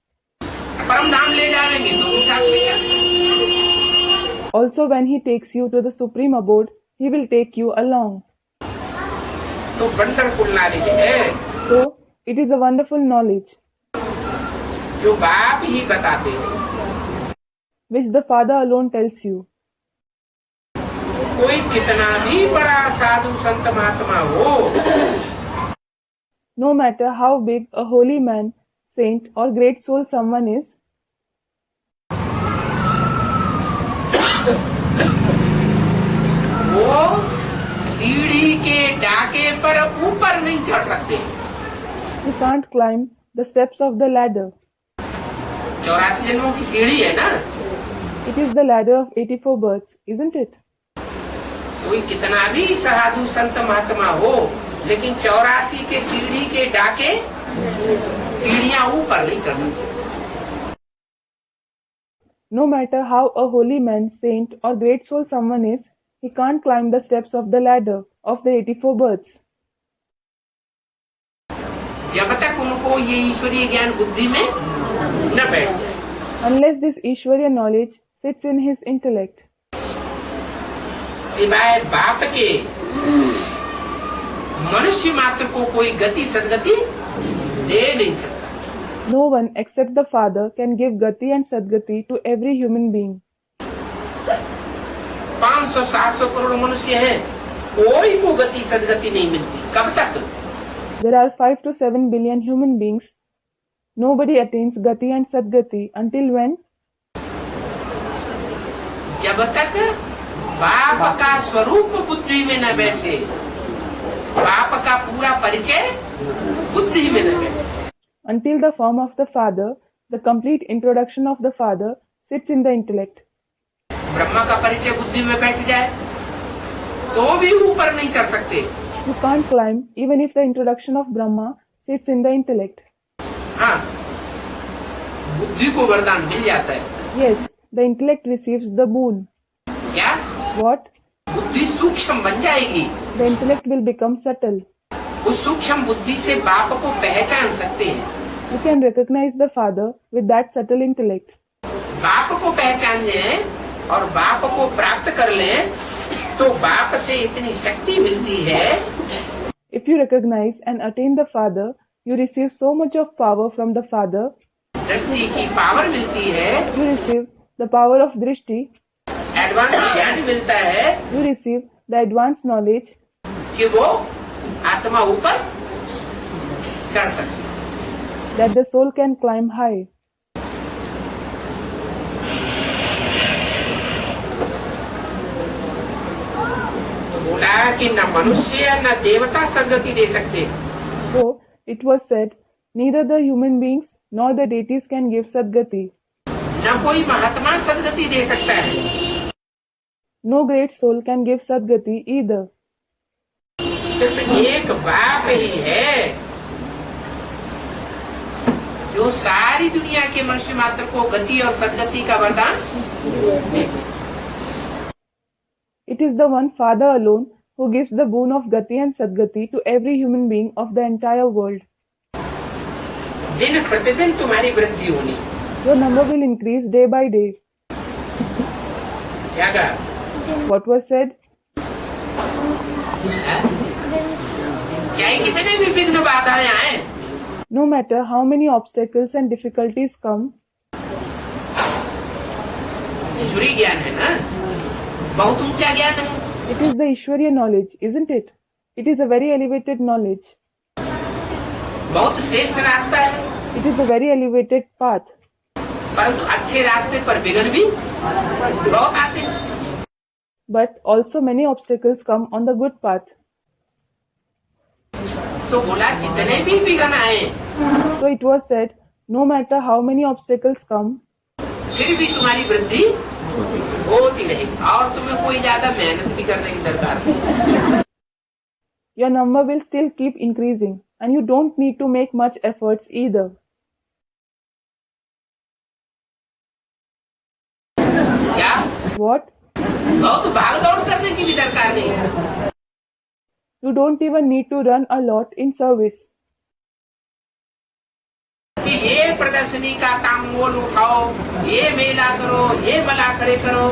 परम धाम ले जाएंगे तो भी साथ ले जाएंगे। Also, when he takes you to the supreme abode, he will take you along. तो वंडरफुल नॉलेज है। So, it is a wonderful knowledge जो बाप ही बताते हैं। which the father alone tells you. कोई कितना भी बड़ा साधु संत महात्मा हो, No matter how big a holy man, saint or great soul someone is, वो सीढ़ी के डाके पर ऊपर नहीं चढ़ सकते। he can't climb the steps of the ladder. 84 जन्मों की सीढ़ी है ना। It is the ladder of 84 births, isn't it? कोई कितना भी साधु संत महात्मा हो, लेकिन 84 के सीढ़ी के डाके सीढ़ियां ऊपर नहीं चढ़ सकते। No matter how a holy man, saint or great soul someone is, he can't climb the steps of the ladder of the 84 births. जब तक उनको ये ईश्वरीय ज्ञान बुद्धि में न बैठ जाए, Unless this Ishwarya knowledge sits in his intellect. सिवाय बाप के मनुष्य मात्र को कोई गति सदगति दे नहीं सकता। No one except the Father can give Gati and Sadgati to every human being. 500-700 crore मनुष्य हैं, कोई को गति सदगति नहीं मिलती। कब तक? There are 5 to 7 billion human beings. Nobody attains Gati and Sadgati until when? जब तक बाप का स्वरूप बुद्धि में न बैठे, बाप का पूरा परिचय बुद्धि में न बैठे। Until the form of the Father, the complete introduction of the Father sits in the intellect. Brahma का परिचय बुद्धि में बैठ जाए तो भी ऊपर नहीं चढ़ सकते। You can't climb even if the introduction of Brahma sits in the intellect. हाँ, बुद्धि को वरदान मिल जाता है। Yes, the intellect receives the boon. क्या? What? बुद्धि सूक्ष्म बन जाएगी। The intellect will become subtle. उस सूक्ष्म बुद्धि से बाप को पहचान सकते हैं। You can recognize the Father with that subtle intellect. बाप को पहचान लें और बाप को प्राप्त कर लें तो बाप से इतनी शक्ति मिलती है। If you recognize and attain the Father, you receive so much of power from the Father. दृष्टि की पावर मिलती है, You receive the power of Drishti. Advance ज्ञान मिलता है You receive the advanced knowledge कि वो आत्मा ऊपर चढ़ सकती है। that the soul can climb high. बोला कि न मनुष्य न देवता सद्गति दे सकते। So it was said, neither the human beings nor the deities can give Sadgati. न कोई महात्मा सद्गति दे सकता है। No great soul can give Sadgati either. सिर्फ एक बाप ही है जो सारी दुनिया के मनुष्य मात्र को गति और सद्गति का वरदान देते। It is the one Father alone who gives the boon of Gati and Sadgati to every human being of the entire world. दिन प्रतिदिन तुम्हारी वृद्धि होनी। Your number will increase day by day. क्या कहा? What was said? चाहे कितने भी विघ्न बाधाएं आए, No matter how many obstacles and difficulties come, ईश्वरीय ज्ञान है ना, बहुत ऊंचा ज्ञान है। it is the Ishwariya knowledge, isn't it? It is a very elevated knowledge. बहुत श्रेष्ठ रास्ता है, It is a very elevated path. परंतु अच्छे रास्ते पर विघ्न भी बहुत आते हैं। But also many obstacles come on the good path. तो बोला जितने भी विघ्न आए, So it was said, no matter how many obstacles come, फिर भी तुम्हारी वृद्धि होती रहेगी और तुम्हें कोई ज्यादा मेहनत भी करने की दरकार नहीं। your number will still keep increasing and you don't need to make much efforts either. क्या? What? बहुत भाग दौड़ करने की भी दरकार नहीं है। You don't even need to run a lot in service. कि ये प्रदर्शनी का तांबूल उठाओ, ये मेला करो, ये मला खड़े करो।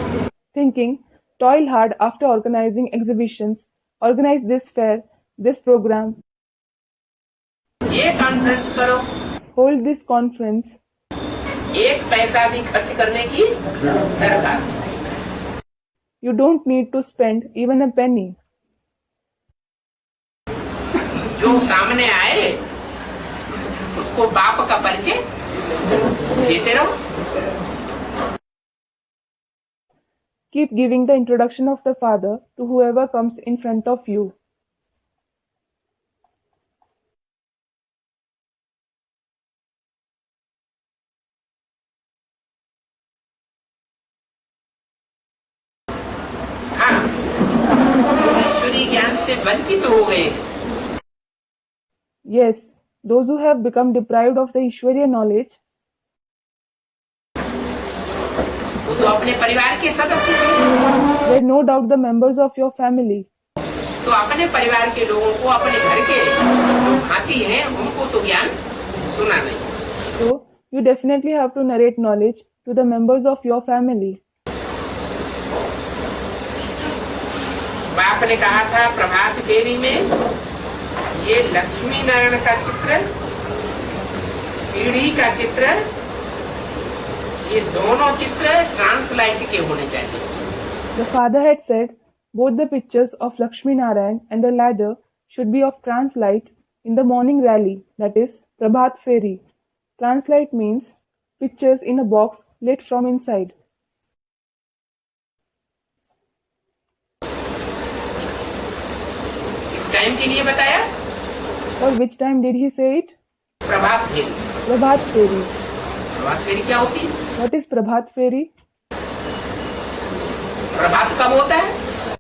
Thinking, toil hard after organizing exhibitions, organize this fair, this program, ये कॉन्फ्रेंस करो, hold this conference. एक पैसा भी खर्च करने की दरकार नहीं। You don't need to spend even a penny. जो सामने आए उसको बाप का परिचय देते रहो। Keep giving the introduction of the Father to whoever comes in front of you. हाँ, ईश्वरीय ज्ञान से वंचित हो गए, Yes, those who have become deprived of the Ishwariya knowledge, वो तो अपने परिवार के सदस्य थे। were no doubt the members of your family. तो अपने परिवार के लोगों को, अपने घर के जो भांति हैं, उनको तो ज्ञान सुना नहीं। So, you definitely have to narrate knowledge to the members of your family. बाप ने कहा था प्रभात फेरी में, ये लक्ष्मी नारायण का चित्र, सीढ़ी का चित्र, ये दोनों चित्र ट्रांसलाइट के होने चाहिए। The father had said, both the pictures of Lakshmi Narayan and the ladder should be of translight in the morning rally, that is, Prabhat Feri. Translight means pictures in a box lit from inside. इस time के लिए बताया, For which time did he say it? Prabhat Pheri. Prabhat Feri. प्रभात फेरी क्या होती है? What is Prabhat Feri? प्रभात कब होता है?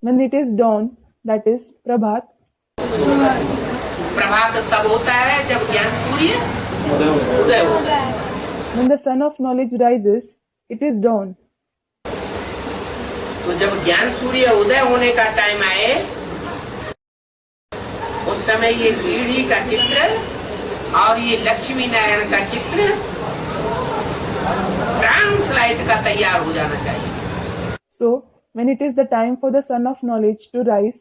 When it is dawn, that is Prabhat. प्रभात तब होता है जब ज्ञान सूर्य उदय होता है। When the sun of knowledge rises, it is dawn. तो जब ज्ञान सूर्य उदय होने का टाइम आए, उस समय ये सीढ़ी का चित्र और ये लक्ष्मी नारायण का चित्र ट्रांसलाइट का तैयार हो जाना चाहिए। So, when it is the time for the sun of knowledge to rise,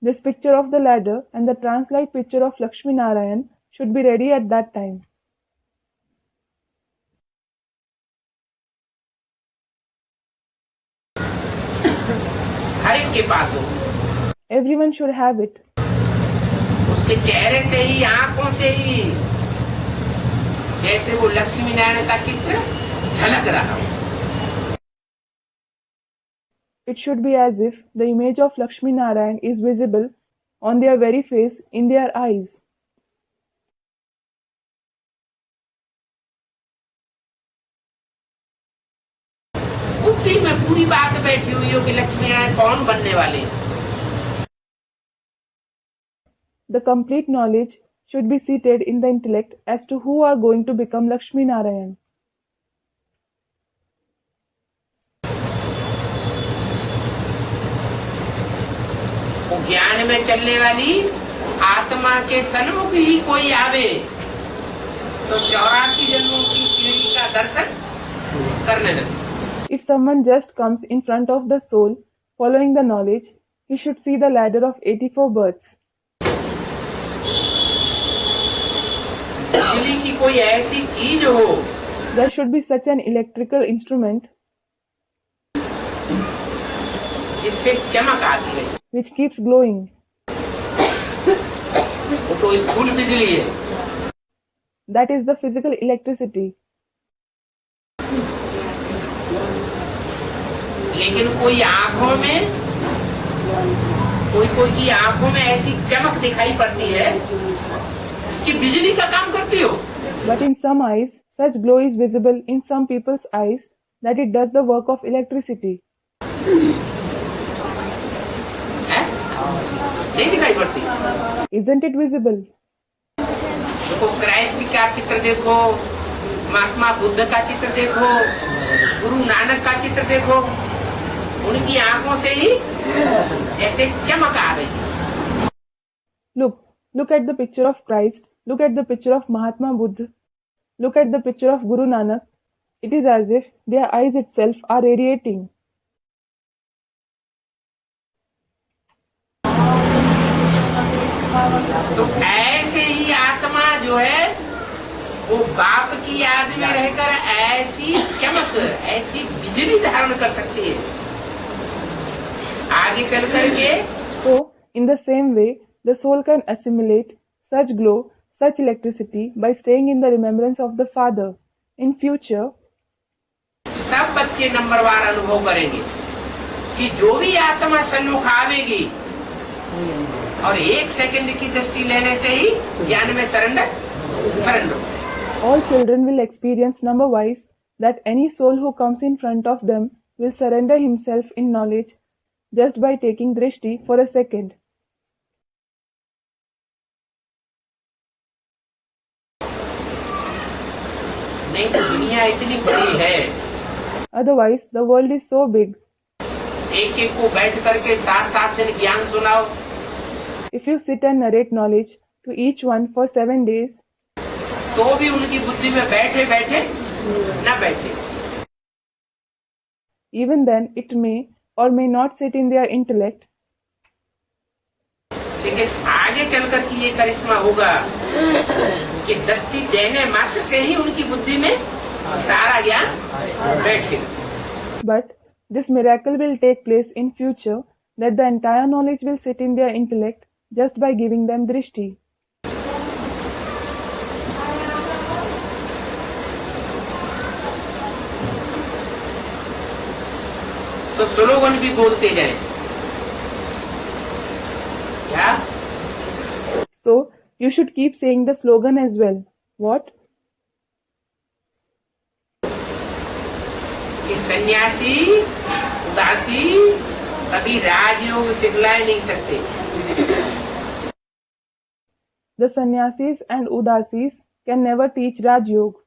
this picture of the ladder and the translite picture of Lakshmi Narayan should be ready at that time. हर एक के पास हो, Everyone should have it. उसके चेहरे से ही, आंखों से ही जैसे वो लक्ष्मी नारायण का चित्र झलक रहा हो। It should be as if the image of Lakshmi Narayan is visible on their very face, in their eyes. बुद्धि में पूरी बात बैठी हुई हो कि लक्ष्मी नारायण कौन बनने वाले हैं। The complete knowledge should be seated in the intellect as to who are going to become Lakshmi Narayan. वो ज्ञान में चलने वाली आत्मा के सन्मुख ही कोई आवे तो 84 जन्मों की सीढ़ी का दर्शन करने लगे। If someone just comes in front of the soul, following the knowledge, he should see the ladder of 84 births. बिजली की कोई ऐसी चीज हो, There should be such an electrical instrument जिससे चमक आती है, which keeps glowing. वो तो स्थूल बिजली है। That is the physical electricity. लेकिन कोई आंखों में, कोई की आंखों में ऐसी चमक दिखाई पड़ती है कि बिजली का काम करती हो। But in some eyes, such glow is visible in some people's eyes that it does the work of electricity. है? नहीं दिखाई पड़ती। Isn't it visible? देखो क्राइस्ट का चित्र देखो, महात्मा बुद्ध का चित्र देखो, गुरु नानक का चित्र देखो, उनकी आंखों से ही जैसे चमक आ गई। Look at the picture of Christ, look at the picture of Mahatma Buddha, look at the picture of Guru Nanak. It is as if their eyes itself are radiating. तो ऐसे ही आत्मा जो है वो बाप की याद में रहकर ऐसी चमक, ऐसी बिजली धारण कर सकती है आगे चल करके। So, in the same way, the soul can assimilate such glow, such electricity by staying in the remembrance of the Father. In future, सब बच्चे नंबरवार अनुभव करेंगे कि जो भी आत्मा सन्मुख आवेगी और 1 सेकंड की दृष्टि लेने से ही ज्ञान में surrender. all children will experience number-wise that any soul who comes in front of them will surrender himself in knowledge just by taking drishti for a second. नहीं तो दुनिया इतनी बड़ी है, Otherwise, the world is so big. एक एक को बैठ करके 7-7 दिन ज्ञान सुनाओ, If you sit and narrate knowledge to each one for 7 days, तो भी उनकी बुद्धि में बैठे बैठे न बैठे। even then it may or may not sit in their intellect. लेकिन आगे चलकर की ये करिश्मा होगा कि दृष्टि देने मात्र से ही उनकी बुद्धि में सारा ज्ञान बैठेगा। But this miracle will take place in future that the entire knowledge will sit in their intellect just by giving them drishti. तो स्लोगन भी बोलते जाए क्या? So, you should keep saying the slogan as well. What? कि सन्यासी उदासी कभी राजयोग सिखला ही नहीं सकते। The sannyasis and udasis can never teach Raj Yoga.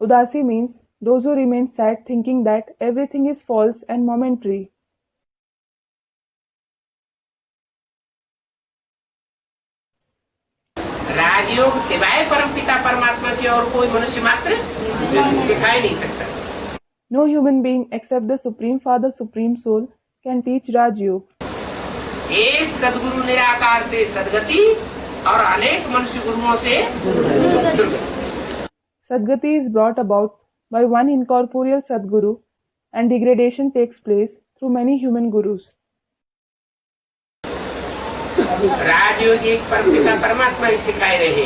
Udasi means those who remain sad thinking that everything is false and momentary. राजयोग सिवाय परमपिता परमात्मा के और कोई मनुष्य मात्र सिखा ही नहीं सकता। No human being except the Supreme Father, Supreme Soul can teach Raj Yoga. एक सदगुरु निराकार से सदगति और अनेक मनुष्य गुरुओं से दुर्गति। Sadgati is brought about by one incorporeal Sadguru and degradation takes place through many human gurus. राजयोग एक परमपिता परमात्मा ही सिखाए रहे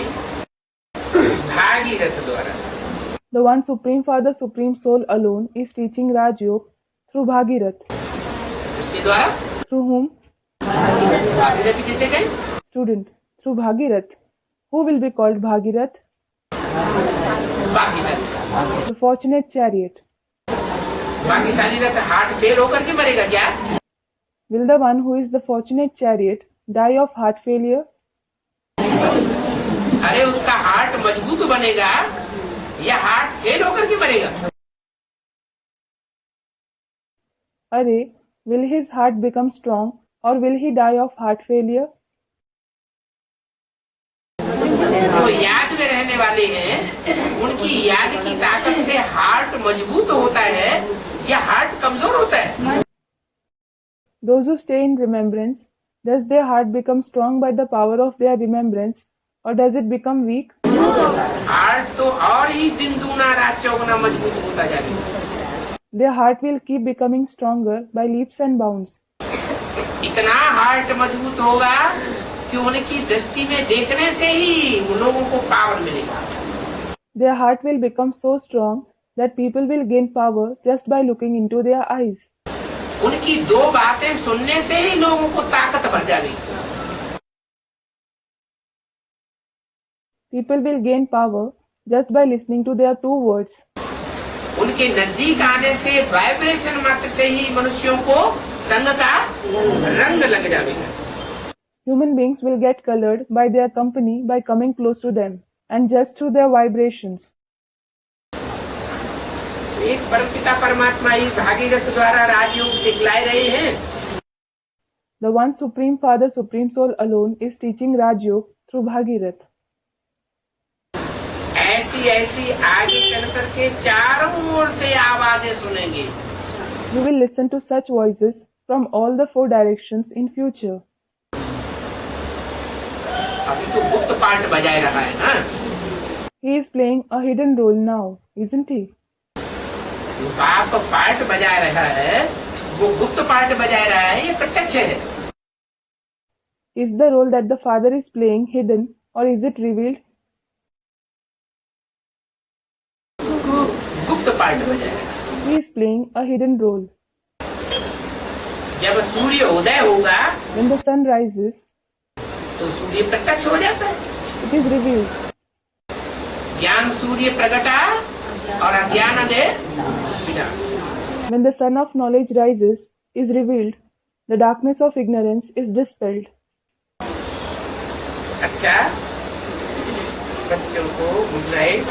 भागीरथ द्वारा। The one Supreme Father, Supreme Soul alone is teaching Raj Yoga Through Bhagirath. उसके द्वारा Through whom? भागीरथ किसे कहें? Student. Through Bhagirath. Who will be called Bhagirath? भाग्यशाली। The fortunate chariot. भाग्यशाली रथ हार्ट फेल होकर के मरेगा क्या? Will the one who is the fortunate chariot die of heart failure? अरे उसका हार्ट मजबूत बनेगा या हार्ट फेल होकर के मरेगा? Arey, will his heart become strong or will he die of heart failure? जो याद में रहने वाले हैं उनकी याद की ताकत से हार्ट मजबूत होता है या हार्ट कमजोर होता है? Those who stay in remembrance, does their heart become strong by the power of their remembrance or does it become weak? Heart तो और ही दिन दूना रात चौगुना मजबूत होता जाएगा। Their heart will keep becoming stronger by leaps and bounds. इतना heart मजबूत होगा कि उनकी दृष्टि में देखने से ही उन लोगों को पावर मिलेगा। Their heart will become so strong that people will gain power just by looking into their eyes. उनकी दो बातें सुनने से ही लोगों को ताकत बढ़ जाएगी। People will gain power just by listening to their two words. उनके नजदीक आने से वाइब्रेशन मात्र से ही मनुष्यों को संग का रंग लग जाएगा। Human beings will get colored by their company by coming close to them and just through their vibrations. एक परमपिता परमात्मा इस भागीरथ द्वारा राजयोग सिखलाए रहे हैं। The one Supreme Father, Supreme Soul alone is teaching Raj Yoga through Bhagirath. ऐसी ऐसी आगे चल करके चारों ओर से आवाजें सुनेंगे। You will listen to such voices from all the four directions in future. अभी तो गुप्त पार्ट बजाए रहा है ना। He is playing a hidden role now, isn't he? बाप पार्ट बजा रहा है, वो गुप्त पार्ट बजा रहा है, ये प्रत्यक्ष है। Is the role that the Father is playing hidden or is it revealed? गुप्त पार्ट बजा रहा है। He is playing a hidden role. जब सूर्य उदय होगा When the sun rises, तो सूर्य प्रत्यक्ष हो जाता है। it is revealed. ज्ञान सूर्य प्रगटा और अज्ञान अदय विनाश। When the sun of knowledge rises, is revealed, the darkness of ignorance is dispelled. अच्छा, बच्चों को good night.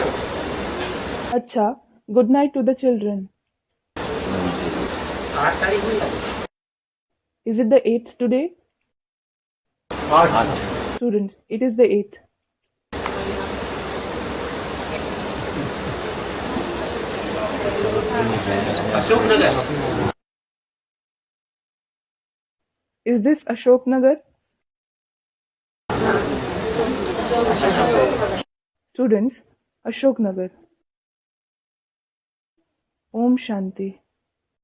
Acha, good night to the children. 8 तारीख हुई है। Is it the 8th today? Student, it is the 8th. Ashok Nagar. Is this Ashok Nagar? Students, Ashok Nagar. Om Shanti.